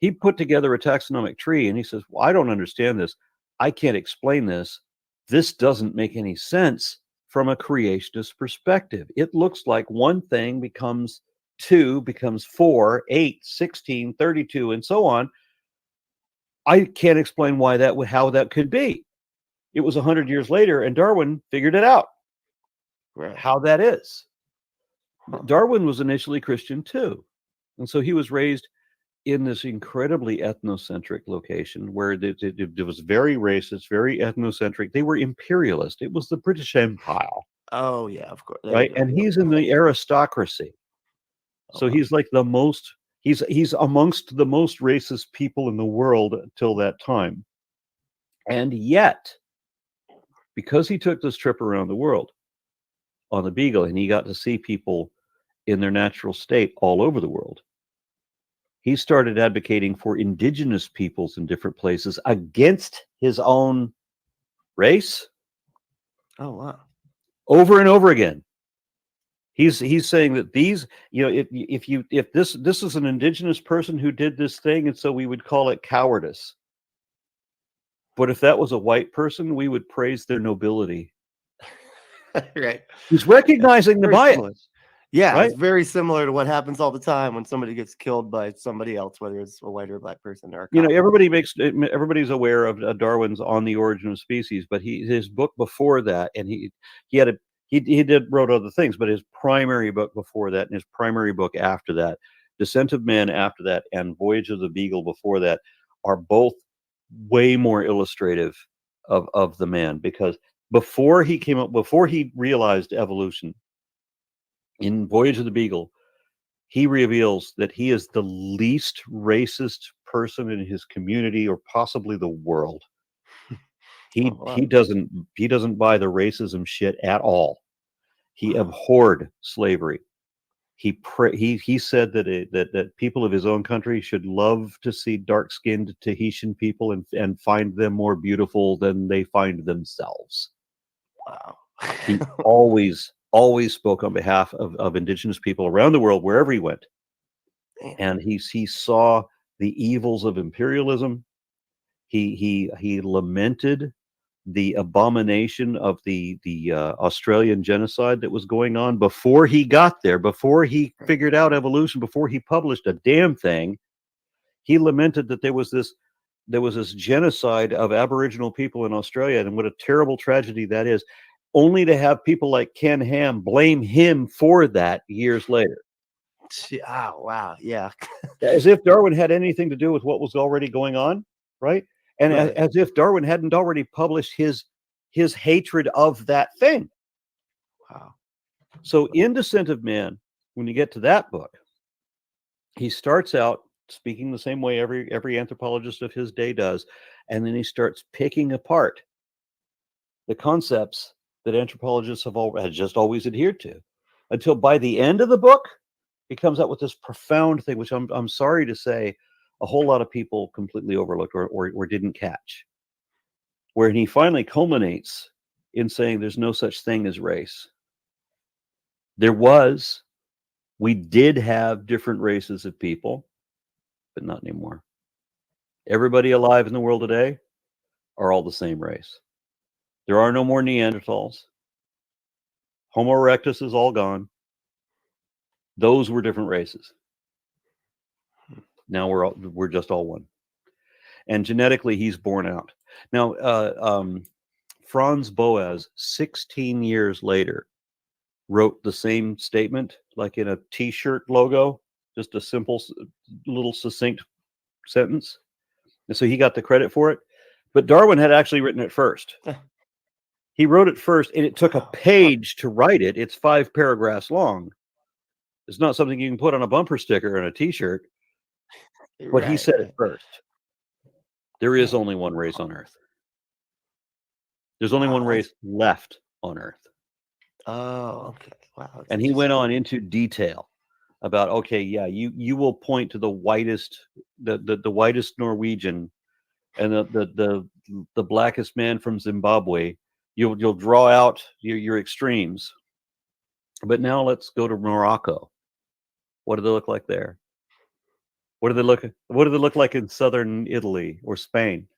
He put together a taxonomic tree and he says, well, I don't understand this. I can't explain this. This doesn't make any sense from a creationist perspective. It looks like one thing becomes 2, becomes 4, 8, 16, 32, and so on. I can't explain how that could be. It was 100 years later, and Darwin figured it out. Right. How that is. Darwin was initially Christian too, and so he was raised in this incredibly ethnocentric location where it was very racist, very ethnocentric. They were imperialist. It was the British Empire. Oh yeah, of course. Right, and he's in the aristocracy, so he's like the most. He's amongst the most racist people in the world till that time. And yet, because he took this trip around the world on the Beagle and he got to see people in their natural state all over the world, he started advocating for indigenous peoples in different places against his own race. Oh, wow. Over and over again. He's saying that these, if this is an indigenous person who did this thing, and so we would call it cowardice. But if that was a white person, we would praise their nobility. Right. He's recognizing the bias. Yeah, right? It's very similar to what happens all the time when somebody gets killed by somebody else, whether it's a white or a black person or a cop. Everybody's aware of Darwin's On the Origin of Species, but his book before that, and he wrote other things, but his primary book before that and his primary book after that, Descent of Men after that, and Voyage of the Beagle before that, are both way more illustrative of the man, because before he realized evolution, in Voyage of the Beagle, he reveals that he is the least racist person in his community or possibly the world. He Oh, wow. he doesn't buy the racism shit at all. He abhorred slavery. He said that people of his own country should love to see dark-skinned Tahitian people and find them more beautiful than they find themselves. Wow. He always spoke on behalf of indigenous people around the world wherever he went. Man. And he saw the evils of imperialism. He lamented the abomination of the Australian genocide that was going on before he got there, before he figured out evolution, before he published a damn thing. He lamented that there was this genocide of Aboriginal people in Australia, and what a terrible tragedy that is, only to have people like Ken Ham blame him for that years later. Oh, wow. Yeah. As if Darwin had anything to do with what was already going on, right? And Right. as if Darwin hadn't already published his hatred of that thing. Wow. So in Descent of Man, when you get to that book, he starts out speaking the same way every anthropologist of his day does, and then he starts picking apart the concepts that anthropologists had just always adhered to, until by the end of the book, he comes out with this profound thing, which I'm sorry to say, a whole lot of people completely overlooked or didn't catch, where he finally culminates in saying there's no such thing as race. We did have different races of people, but not anymore. Everybody alive in the world today are all the same race. There are no more Neanderthals. Homo erectus is all gone. Those were different races. Now we're just all one. And genetically, he's born out. Now, Franz Boas, 16 years later, wrote the same statement, like in a T-shirt logo, just a simple, little succinct sentence. And so he got the credit for it. But Darwin had actually written it first. He wrote it first, and it took a page to write it. It's 5 paragraphs long. It's not something you can put on a bumper sticker and a T-shirt. But he said it first. There is only one race on Earth. There's only one race left on Earth. Oh, okay. Wow. And he went on into detail about, okay, yeah, you will point to the whitest Norwegian and the blackest man from Zimbabwe. You'll draw out your extremes. But now let's go to Morocco. What do they look like there? What do they look like in southern Italy or Spain?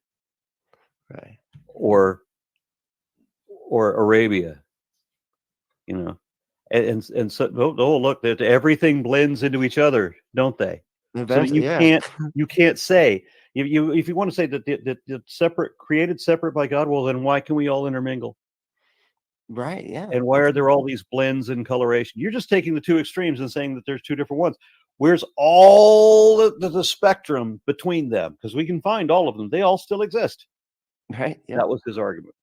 Right. Or Arabia, you know, and so look, that everything blends into each other, don't they? Eventually, so that you can't say if you want to say that the created separate by God, well, then why can we all intermingle? Right. Yeah. And why are there all these blends in coloration? You're just taking the two extremes and saying that there's two different ones. Where's all the spectrum between them? Because we can find all of them. They all still exist. Right. Yeah. That was his argument.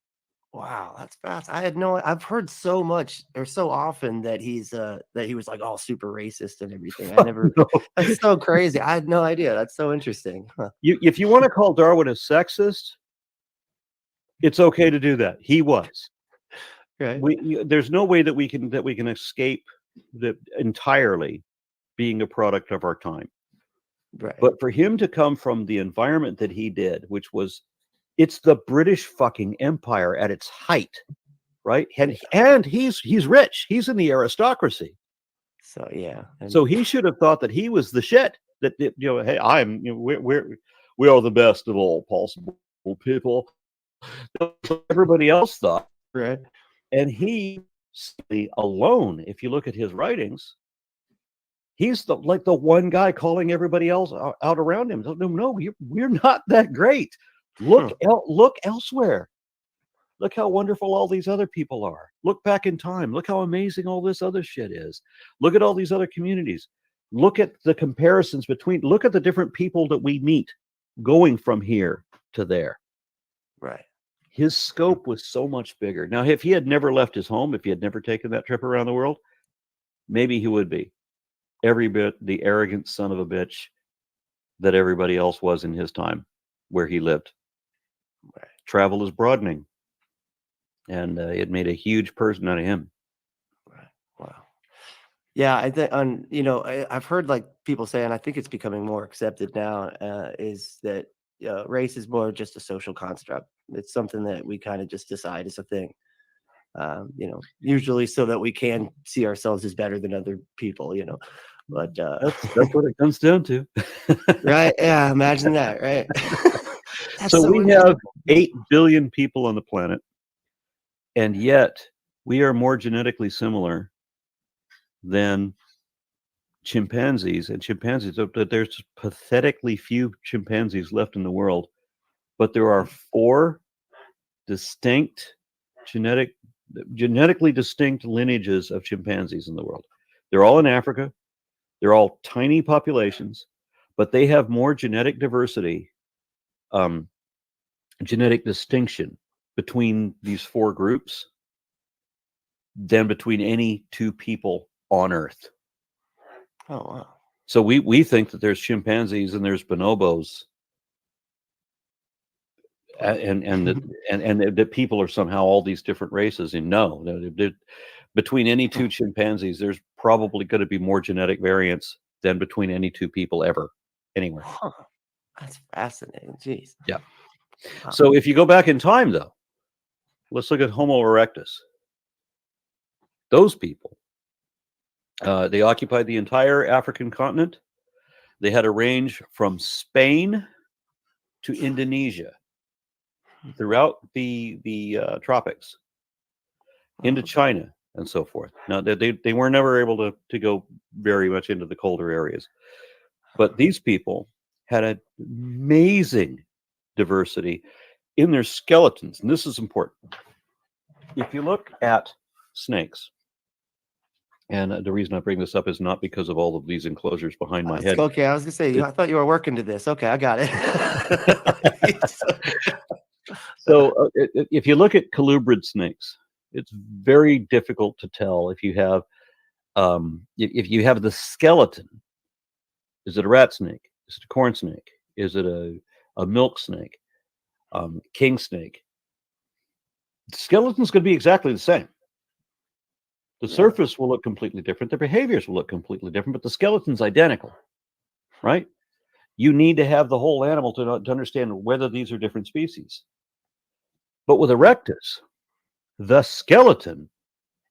Wow, that's fast. I've heard so much or so often that he was like all super racist and everything. That's so crazy. I had no idea. That's so interesting. Huh. If you want to call Darwin a sexist, it's okay to do that. He was. Right. There's no way that we can escape the entirely being a product of our time. Right. But for him to come from the environment that he did, which was, it's the British fucking Empire at its height, right? And he's rich. He's in the aristocracy. So yeah. So he should have thought that he was the shit. That hey, we are the best of all possible people. Everybody else thought, right. And he alone, if you look at his writings, he's the one guy calling everybody else out around him. No, we're not that great. Look elsewhere. Look how wonderful all these other people are. Look back in time. Look how amazing all this other shit is. Look at all these other communities. Look at the comparisons look at the different people that we meet going from here to there. Right. His scope was so much bigger. Now, if he had never left his home, if he had never taken that trip around the world, maybe he would be. every bit the arrogant son of a bitch that everybody else was in his time where he lived. Right. Travel is broadening, and it made a huge person out of him. Right. Wow. Yeah, I think I've heard like people say, and I think it's becoming more accepted now, is that race is more just a social construct. It's something that we kind of just decide is a thing. Usually so that we can see ourselves as better than other people. But That's what it comes down to. right, yeah, imagine that, right? That's So so we have interesting. 8 billion people on the planet, and yet we are more genetically similar than chimpanzees. And there's pathetically few chimpanzees left in the world, but there are 4 distinct genetically distinct lineages of chimpanzees in the world. They're all in Africa. They're all tiny populations, but they have more genetic diversity, genetic distinction between these 4 groups than between any 2 people on Earth. Oh wow. So we think that there's chimpanzees and there's bonobos, and that people are somehow all these different races. And no, between any 2 chimpanzees, there's probably going to be more genetic variance than between any 2 people ever anywhere. Huh. That's fascinating. Jeez. Yeah. Wow. So if you go back in time, though, let's look at Homo erectus. Those people, they occupied the entire African continent. They had a range from Spain to Indonesia, throughout the tropics, into China and so forth. Now, they were never able to go very much into the colder areas. But these people had an amazing diversity in their skeletons. And this is important. If you look at snakes, and the reason I bring this up is not because of all of these enclosures behind my head. Okay, I was gonna say, I thought you were working to this. Okay, I got it. So if you look at colubrid snakes, it's very difficult to tell if you have the skeleton. Is it a rat snake? Is it a corn snake? Is it a milk snake? King snake? The skeleton's going to be exactly the same. The surface will look completely different. Their behaviors will look completely different, but the skeleton's identical, right? You need to have the whole animal to understand whether these are different species. But with erectus, the skeleton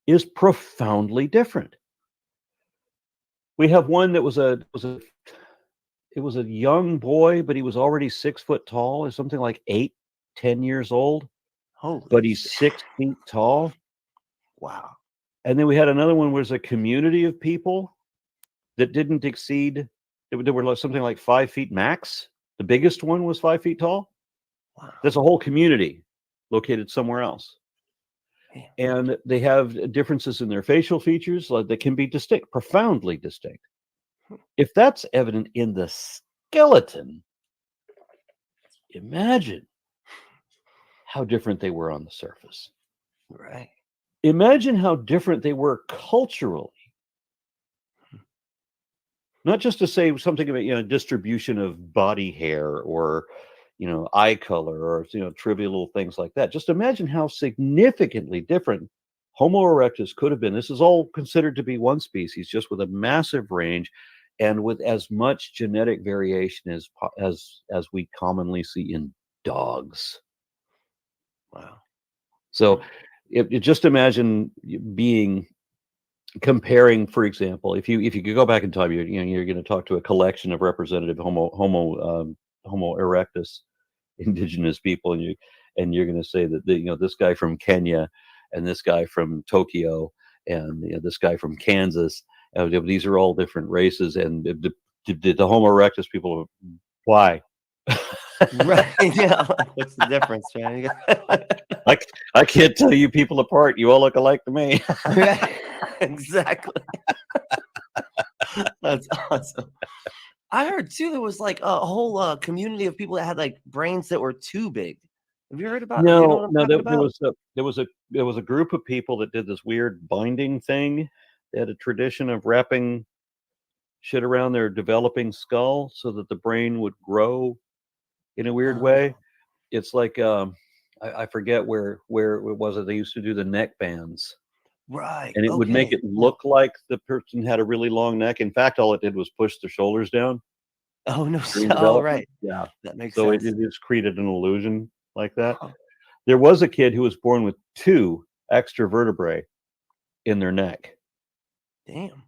is profoundly different. We have one that was a young boy, but he was already 6 foot tall, or something like 8, 10 years old. Holy but he's shit. 6 feet tall. Wow. And then we had another one where there's a community of people that didn't exceed, they were something like 5 feet max. The biggest one was 5 feet tall. Wow. There's a whole community located somewhere else. Man. And they have differences in their facial features that can be distinct, profoundly distinct. If that's evident in the skeleton, imagine how different they were on the surface. Right. Imagine how different they were culturally. Not just to say something about, distribution of body hair or, eye color or, trivial little things like that. Just imagine how significantly different Homo erectus could have been. This is all considered to be one species, just with a massive range and with as much genetic variation as we commonly see in dogs. Wow. So just imagine comparing, for example, if you could go back in time, you're going to talk to a collection of representative Homo erectus indigenous people, and you're going to say that this guy from Kenya and this guy from Tokyo and this guy from Kansas, these are all different races, and the Homo erectus people, why? Right. Yeah. What's the difference, man? I can't tell you people apart. You all look alike to me. Right. Exactly. That's awesome. I heard too there was like a whole community of people that had like brains that were too big. Have you heard about? No, you know what I'm talking there was a group of people that did this weird binding thing. They had a tradition of wrapping shit around their developing skull so that the brain would grow in a weird way. It's like I forget where it was that they used to do the neck bands, Right. and it would make it look like the person had a really long neck. In fact, all it did was push the shoulders down. Oh no. During Oh development. right. Yeah. That makes So sense. it just created an illusion like that. Huh. There was a kid who was born with 2 extra vertebrae in their neck. Damn.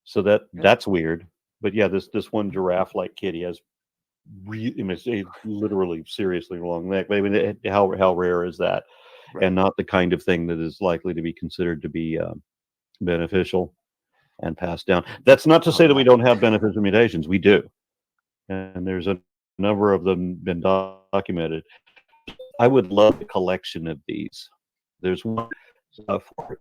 So that's weird. But yeah, this one giraffe-like kid, he has literally seriously long neck. I mean, how rare is that? Right. And not the kind of thing that is likely to be considered to be beneficial and passed down. That's not to say that we don't have beneficial mutations. We do, and there's a number of them been documented. I would love a collection of these. There's one for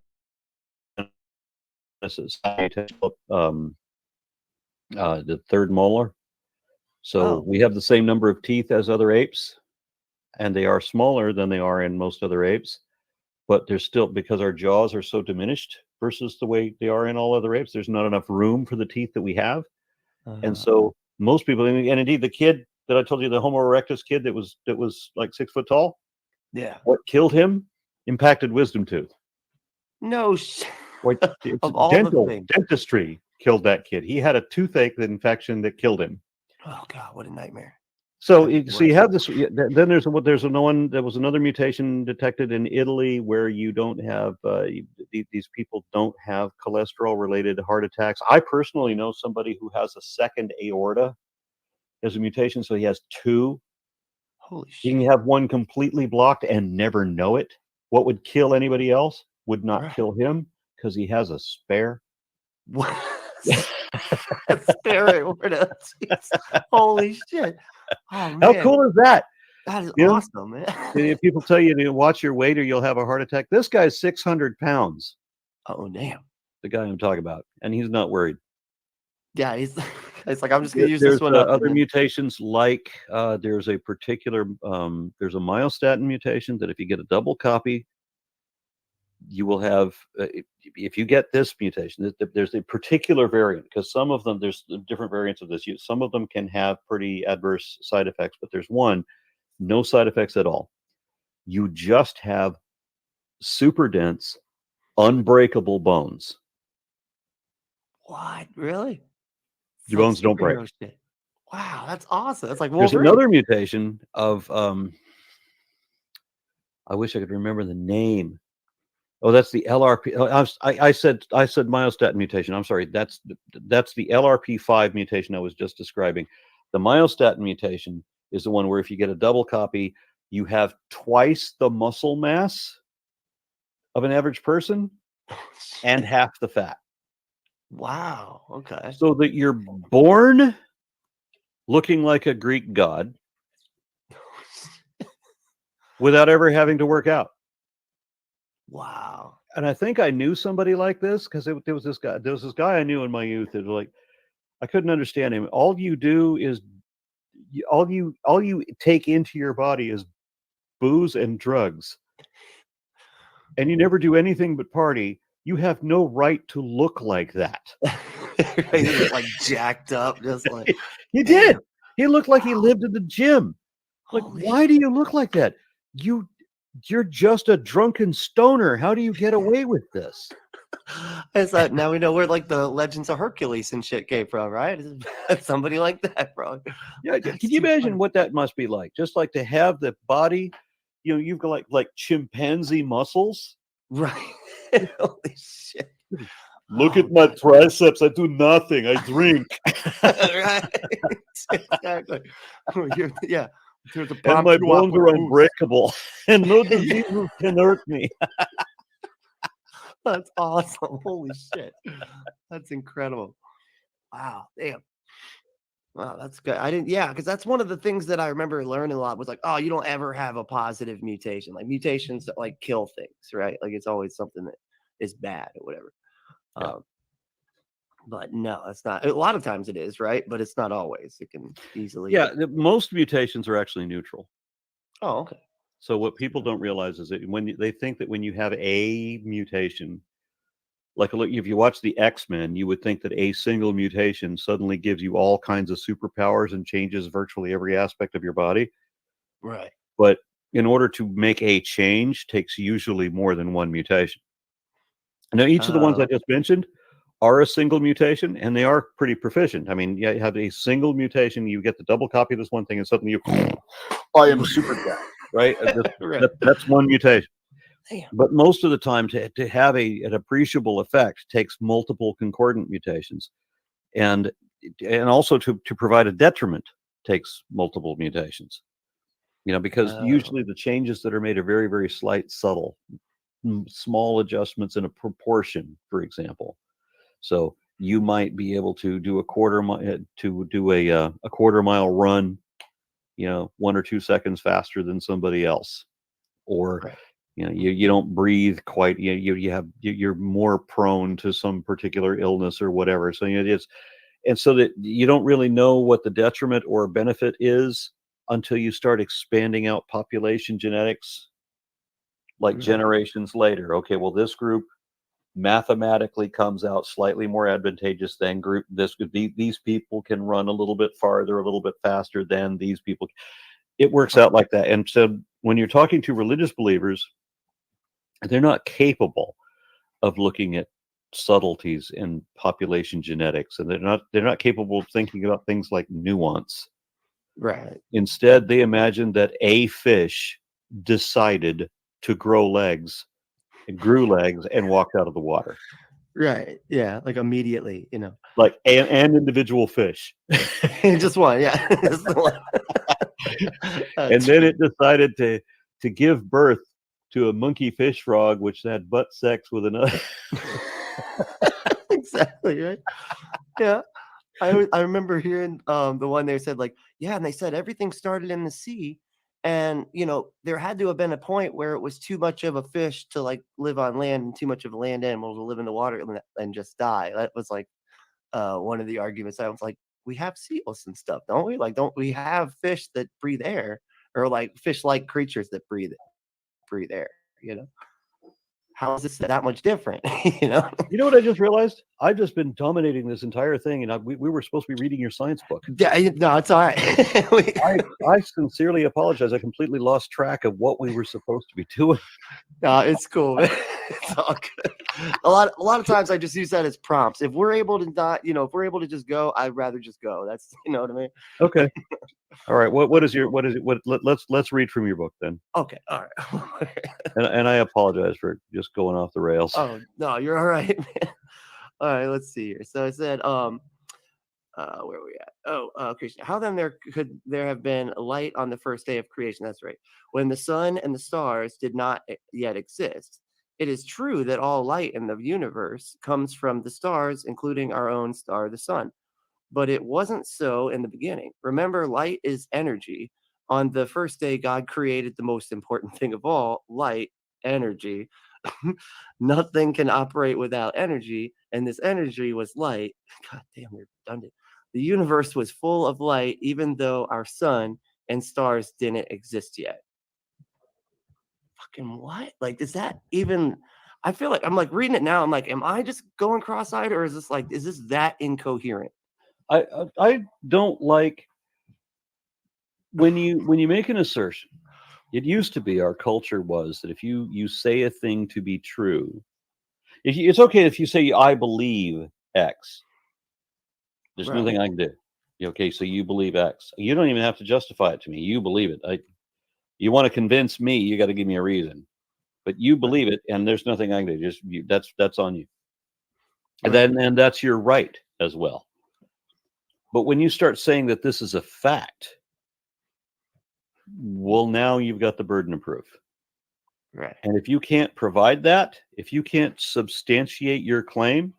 the third molar. So we have the same number of teeth as other apes, and they are smaller than they are in most other apes. But there's still, because our jaws are so diminished versus the way they are in all other apes, there's not enough room for the teeth that we have. And so most people, and indeed the kid that I told you, the Homo erectus kid that was like 6 foot tall. Yeah. What killed him? Impacted wisdom tooth. No shit. Of all dentistry killed that kid. He had a toothache infection that killed him. Oh God, what a nightmare. So you have this. Then there's one. There was another mutation detected in Italy where you don't have these people don't have cholesterol-related heart attacks. I personally know somebody who has a second aorta as a mutation, so he has 2. Holy shit! You can have one completely blocked and never know it. What would kill anybody else would not kill him because he has a spare. What? Spare aorta. Holy shit! Oh, man. How cool is that? That is awesome, man. If people tell you to watch your weight or you'll have a heart attack, this guy's 600 pounds. Oh, damn. The guy I'm talking about, and he's not worried. Yeah, it's like, I'm just going to use this one up. Other mutations, like there's a particular, there's a myostatin mutation that if you get a double copy, you will have, if you get this mutation, there's a particular variant, because some of them, there's different variants of this. Some of them can have pretty adverse side effects, but there's one, no side effects at all. You just have super dense, unbreakable bones. What? Really? Your bones don't break. Shit. Wow, that's awesome. That's like Wolverine. There's another mutation of, I wish I could remember the name. Oh, that's the LRP. I said myostatin mutation. I'm sorry. That's the LRP5 mutation I was just describing. The myostatin mutation is the one where if you get a double copy, you have twice the muscle mass of an average person and half the fat. Wow. Okay. So that you're born looking like a Greek god without ever having to work out. Wow. And I think I knew somebody like this because there was this guy I knew in my youth that, like, I couldn't understand him. All you do is all you take into your body is booze and drugs, and you never do anything but party. You have no right to look like that. He's like jacked up, just like he did. He looked like he lived in the gym. Like, why do you look like that? You're just a drunken stoner. How do you get away with this? It's like, now we know where like the Legends of Hercules and shit came from, right? Somebody like that, bro. Yeah, can you imagine what that must be like? Just like to have the body, you've got like chimpanzee muscles. Right. Holy shit. Look at my triceps. I do nothing. I drink. Right. Exactly. Yeah. And my bones are unbreakable, and no diseases can hurt me. That's awesome. Holy shit. That's incredible. Wow. Damn. Wow, that's good. Because that's one of the things that I remember learning a lot was like, oh, you don't ever have a positive mutation. Like mutations that like kill things, right? Like it's always something that is bad or whatever. Yeah. But no, it's not. A lot of times it is, right? But it's not always. It can easily. Yeah, most mutations are actually neutral. Oh, okay. So what people don't realize is that when they think that when you have a mutation, Like, look, if you watch the X-Men, you would think that a single mutation suddenly gives you all kinds of superpowers and changes virtually every aspect of your body. Right. But in order to make a change takes usually more than one mutation. Now, each of the ones I just mentioned are a single mutation, and they are pretty proficient. I mean, yeah, you have a single mutation, you get the double copy of this one thing, and suddenly you, I am super jacked, right? Right. That's one mutation. Damn. But most of the time, to have an appreciable effect takes multiple concordant mutations, and also to provide a detriment takes multiple mutations. Because usually the changes that are made are very, very slight, subtle, small adjustments in a proportion, for example. So you might be able to do a quarter mile run, 1 or 2 seconds faster than somebody else, or Right. you don't breathe quite. You're more prone to some particular illness or whatever. So and so that you don't really know what the detriment or benefit is until you start expanding out population genetics, like Right. generations later. Okay, well, this group mathematically comes out slightly more advantageous than group. These people can run a little bit farther, a little bit faster than these people. It works out like that. And so when you're talking to religious believers, they're not capable of looking at subtleties in population genetics, and they're not capable of thinking about things like nuance. Right. Instead, they imagine that a fish decided to grow legs, and grew legs, and walked out of the water. Right. Yeah. Like immediately, Like an individual fish. just one. Yeah. Just the one. And then it decided to give birth to a monkey fish frog, which had butt sex with another. Exactly. Right. Yeah. I remember hearing the one they said like, yeah, and they said everything started in the sea, and there had to have been a point where it was too much of a fish to like live on land and too much of a land animal to live in the water and just die. That was like one of the arguments. I was like, we have seals and stuff, don't we? Like, don't we have fish that breathe air, or like fish-like creatures that breathe air? How is this that much different? You know what I just realized? I've just been dominating this entire thing, and we were supposed to be reading your science book. Yeah, no, it's all right. I sincerely apologize. I completely lost track of what we were supposed to be doing. No, it's cool, man. It's all good. A lot of times I just use that as prompts. If we're able to not, if we're able to just go, I'd rather just go. That's what I mean. Okay. All right. Let's read from your book then. Okay. All right. And I apologize for just going off the rails. Oh no, you're all right, man. All right, let's see here. So I said, where are we at? Oh, creation. How then could there have been light on the first day of creation? That's right. When the sun and the stars did not yet exist. It is true that all light in the universe comes from the stars, including our own star, the sun. But it wasn't so in the beginning. Remember, light is energy. On the first day, God created the most important thing of all, light, energy. Nothing can operate without energy, and this energy was light. God damn, we're redundant. The universe was full of light, even though our sun and stars didn't exist yet. Fucking what? Like, does that even? I feel like I'm like reading it now. I'm like, am I just going cross-eyed, or is this that incoherent? I don't like when you make an assertion. It used to be our culture was that if you say a thing to be true, it's okay if you say I believe X. There's Right. nothing I can do. Okay, so you believe X. You don't even have to justify it to me. You believe it. You want to convince me, you got to give me a reason. But you believe it, and there's nothing I can do. Just that's on you. And Right. then that's your right as well. But when you start saying that this is a fact, well, now you've got the burden of proof. Right. And if you can't provide that, if you can't substantiate your claim,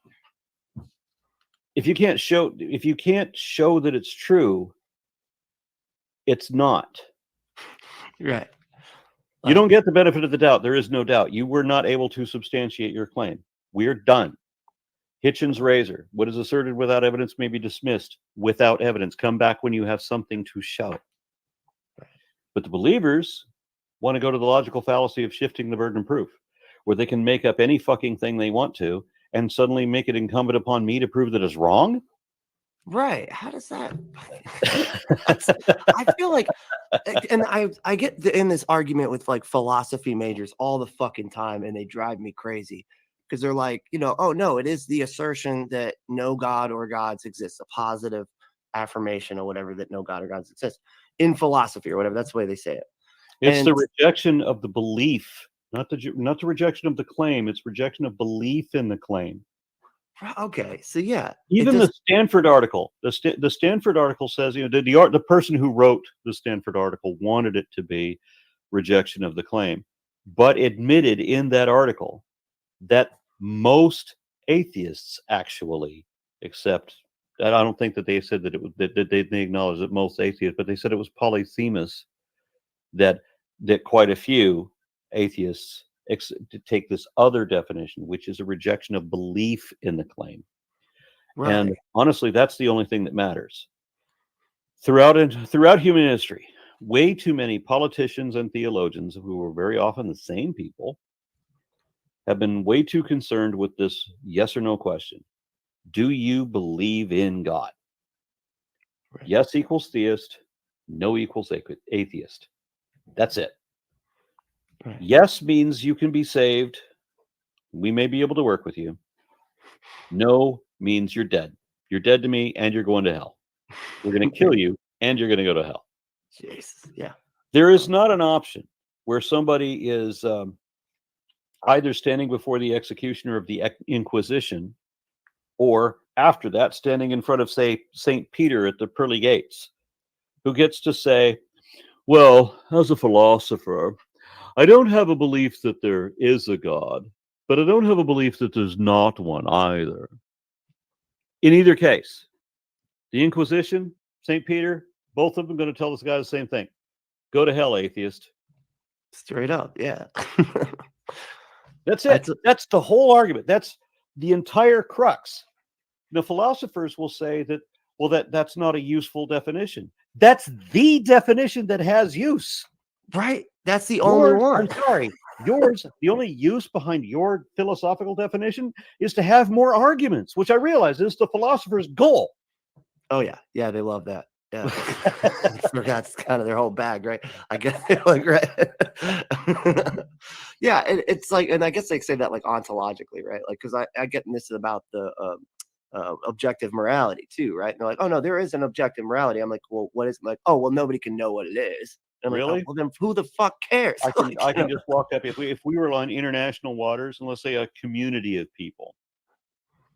if you can't show that it's true, it's not. Right. You don't get the benefit of the doubt. There is no doubt. You were not able to substantiate your claim. We're done. Hitchens razor. What is asserted without evidence may be dismissed without evidence. Come back when you have something to show. But the believers want to go to the logical fallacy of shifting the burden of proof, where they can make up any fucking thing they want to and suddenly make it incumbent upon me to prove that it's wrong? Right. How does that? I feel like, and I get in this argument with like philosophy majors all the fucking time, and they drive me crazy because they're like, oh no, it is the assertion that no God or gods exist, a positive affirmation or whatever, that no God or gods exist in philosophy or whatever. That's the way they say it. It's the rejection of the belief, not the rejection of the claim. It's rejection of belief in the claim. Okay, so yeah, even the Stanford article, the Stanford article says, the person who wrote the Stanford article wanted it to be rejection of the claim, but admitted in that article that most atheists actually accept. I don't think that they said that it was that they acknowledged that most atheists, but they said it was polysemous, that quite a few atheists take this other definition, which is a rejection of belief in the claim. Right. And honestly, that's the only thing that matters. Throughout human history, way too many politicians and theologians, who were very often the same people, have been way too concerned with this yes or no question. Do you believe in God? Right. Yes equals theist, no equals atheist. That's it. Right. Yes means you can be saved. We may be able to work with you. No means you're dead. You're dead to me, and you're going to hell. We're going to kill you, and you're going to go to hell. Jesus, yeah. There is not an option where somebody is either standing before the executioner of the Inquisition, or after that, standing in front of, say, St. Peter at the pearly gates, who gets to say, well, as a philosopher, I don't have a belief that there is a God, but I don't have a belief that there's not one either. In either case, the Inquisition, St. Peter, both of them going to tell this guy the same thing. Go to hell, atheist. Straight up, yeah. That's it. That's the whole argument. That's the entire crux. Now, philosophers will say that, well, that's not a useful definition. That's the definition that has use. Right. That's the only one. I'm sorry. The only use behind your philosophical definition is to have more arguments, which I realize is the philosopher's goal. Oh, yeah. Yeah, they love that. Yeah. That's kind of their whole bag, right? I guess like, right. Yeah, it's like, and I guess they say that like ontologically, right? Like, because I get this about the objective morality too, right? And they're like, oh no, there is an objective morality. I'm like, well, what is it? Like, oh well, nobody can know what it is. And I'm really? like, oh, well, then who the fuck cares? I can just walk up if we were on international waters, and let's say a community of people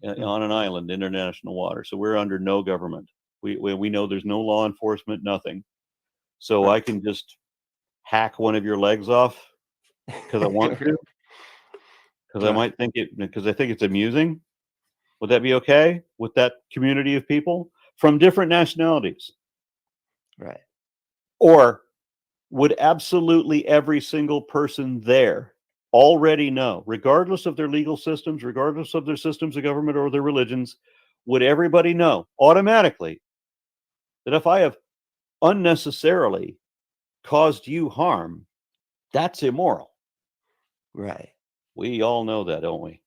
on an island, international water, so we're under no government. We know there's no law enforcement, nothing. So I can just hack one of your legs off because I want to, because I might think it, because I think it's amusing. Would that be okay with that community of people from different nationalities? Right. Or would absolutely every single person there already know, regardless of their legal systems, regardless of their systems of government or their religions, would everybody know automatically that if I have unnecessarily caused you harm, that's immoral? Right. We all know that, don't we?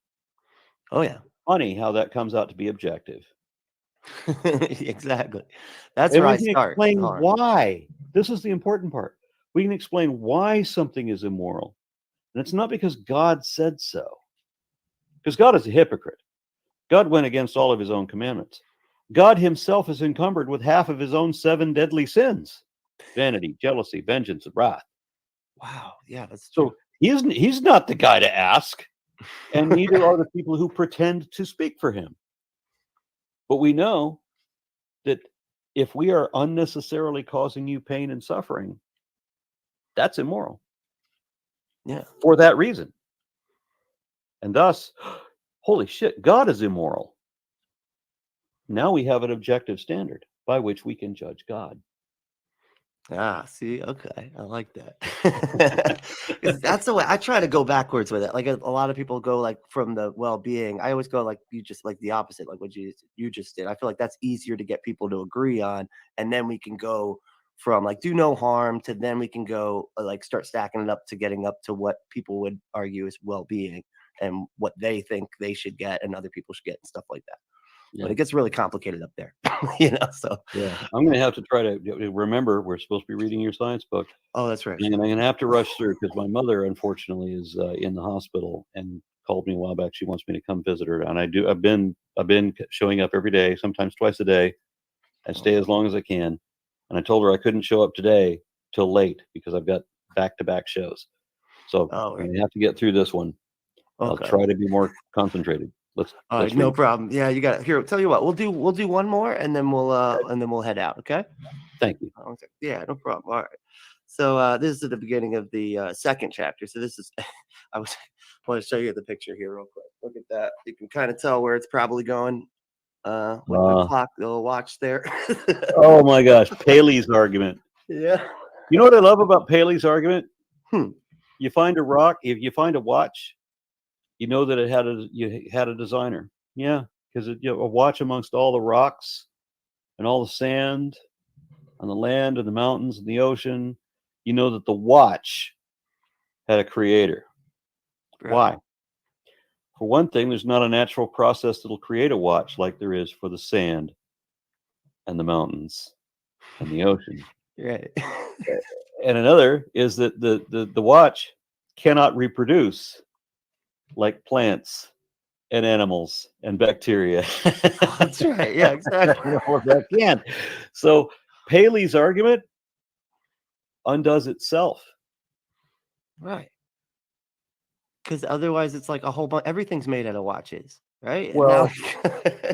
Oh, yeah. Funny how that comes out to be objective. Exactly. That's where I start. Explain why. This is the important part. We can explain why something is immoral. And it's not because God said so. Because God is a hypocrite. God went against all of his own commandments. God himself is encumbered with half of his own 7 deadly sins: vanity, jealousy, vengeance, and wrath. Wow. Yeah, that's true. So he's not the guy to ask. And neither are the people who pretend to speak for him. But we know that if we are unnecessarily causing you pain and suffering, that's immoral. Yeah. For that reason. And thus, holy shit, God is immoral. Now we have an objective standard by which we can judge God. Ah, see, okay, I like that. That's the way I try to go backwards with it. Like a lot of people go like from the well-being. I always go like you just like the opposite, like what you just did. I feel like that's easier to get people to agree on, and then we can go from like do no harm to then we can go like start stacking it up to getting up to what people would argue is well-being. and what they think they should get and other people should get and stuff like that. Yeah. But it gets really complicated up there, so. Yeah, I'm going to have to try to remember we're supposed to be reading your science book. Oh, that's right. And I'm going to have to rush through because my mother, unfortunately, is in the hospital and called me a while back. She wants me to come visit her, and I've been showing up every day, sometimes twice a day. I stay as long as I can, and I told her I couldn't show up today till late because I've got back-to-back shows. So I'm going to have to get through this one. Okay. I'll try to be more concentrated. Let's no problem. Yeah, you got it. Here, tell you what, we'll do one more and then we'll head out. Okay. Thank you. Yeah, no problem. All right. So this is at the beginning of the second chapter. So this is I want to show you the picture here real quick. Look at that. You can kind of tell where it's probably going. With the clock, the little watch there. Oh my gosh, Paley's argument. Yeah. You know what I love about Paley's argument? You find a rock, if you find a watch, you know that it had a designer. Yeah, because a watch amongst all the rocks and all the sand on the land and the mountains and the ocean, you know that the watch had a creator. Right. Why? For one thing, there's not a natural process that'll create a watch like there is for the sand and the mountains and the ocean. Right. And another is that the watch cannot reproduce like plants and animals and bacteria. That's right. Yeah, exactly. That can. So Paley's argument undoes itself. Right. Because otherwise it's like a whole bunch, everything's made out of watches, right? Well,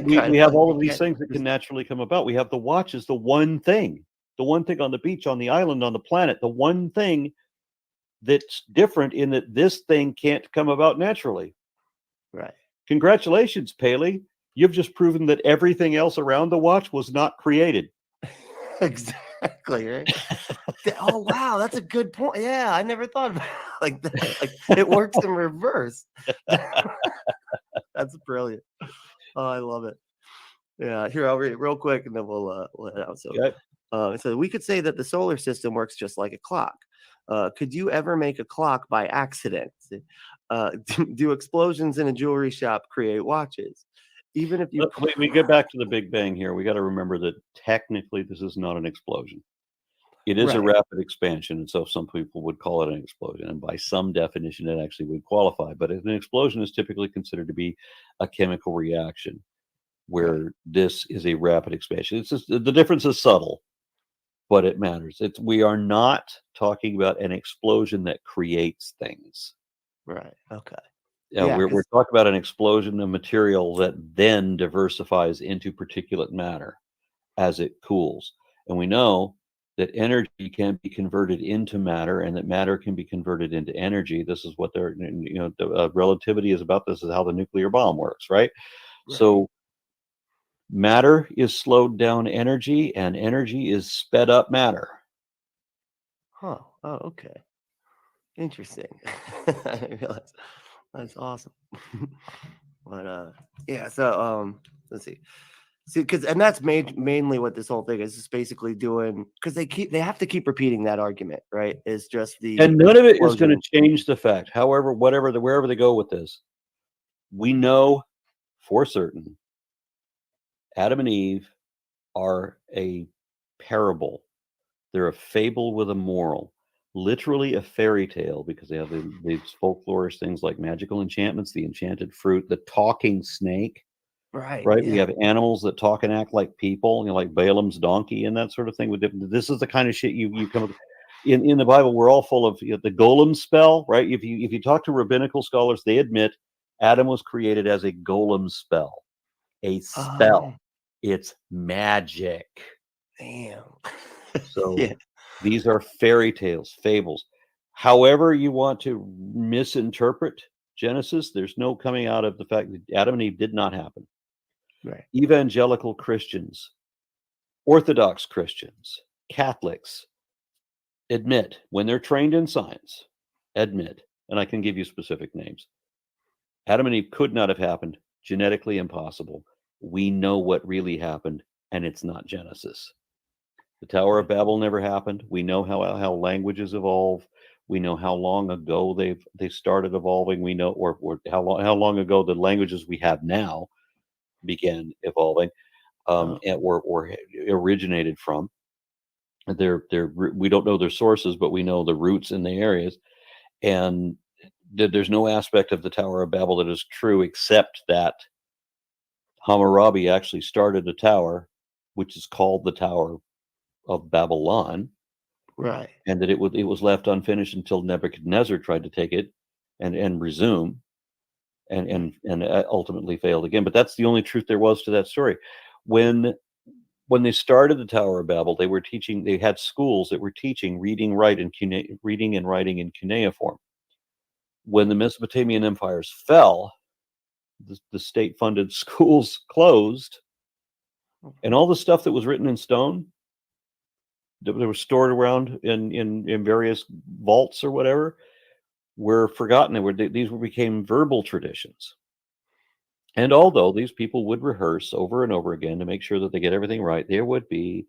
we have all of these things that can naturally come about. We have the watch is the one thing on the beach, on the island, on the planet, the one thing that's different in that this thing can't come about naturally. Right. Congratulations, Paley. You've just proven that everything else around the watch was not created. Exactly, right? Oh, wow, that's a good point. Yeah, I never thought about it like that. Like, it works in reverse. That's brilliant. Oh, I love it. Yeah, here, I'll read it real quick and then we'll head out. So, so we could say that the solar system works just like a clock. Could you ever make a clock by accident? Do explosions in a jewelry shop create watches? Even if you we get back to the Big Bang here, we got to remember that technically this is not an explosion. It is a rapid expansion, and so some people would call it an explosion, and by some definition, it actually would qualify. But an explosion is typically considered to be a chemical reaction, where this is a rapid expansion. It's just, the difference is subtle, but it matters. We are not talking about an explosion that creates things. Right. Okay. We're talking about an explosion of material that then diversifies into particulate matter as it cools. And we know that energy can be converted into matter and that matter can be converted into energy. This is what relativity is about. This is how the nuclear bomb works, right? So matter is slowed down energy and energy is sped up matter. Huh. Oh, okay. Interesting. I didn't realize. That's awesome. But yeah, so let's see, because and that's mainly what this whole thing is basically doing, because they have to keep repeating that argument, right? Is just and none of it is going to change the fact. However, wherever they go with this, we know for certain Adam and Eve are a parable. They're a fable with a moral. Literally a fairy tale, because they have these folklorish things like magical enchantments, the enchanted fruit, the talking snake. Right. Yeah. We have animals that talk and act like people, like Balaam's donkey and that sort of thing. This is the kind of shit you come up with. In the Bible, we're all full of the golem spell, right? If you talk to rabbinical scholars, they admit Adam was created as a golem spell, a spell. It's magic. Damn. So. Yeah. These are fairy tales, fables. However you want to misinterpret Genesis, there's no coming out of the fact that Adam and Eve did not happen. Right. Evangelical Christians, Orthodox Christians, Catholics admit, when they're trained in science, and I can give you specific names, Adam and Eve could not have happened, genetically impossible. We know what really happened, and it's not Genesis. The Tower of Babel never happened. We know how languages evolve. We know how long ago they started evolving. We know, or how long ago the languages we have now began evolving, or originated from. We don't know their sources, but we know the roots in the areas. And there's no aspect of the Tower of Babel that is true, except that Hammurabi actually started a tower, which is called the Tower of Babylon, Right. and that it was left unfinished until Nebuchadnezzar tried to take it and resume, and ultimately failed again. But that's the only truth there was to that story. When they started the Tower of Babel, they had schools that were teaching reading and writing in cuneiform. When the Mesopotamian empires fell, the state-funded schools closed, and all the stuff that was written in stone that were stored around in various vaults or whatever were forgotten. These became verbal traditions. And although these people would rehearse over and over again to make sure that they get everything right, there would be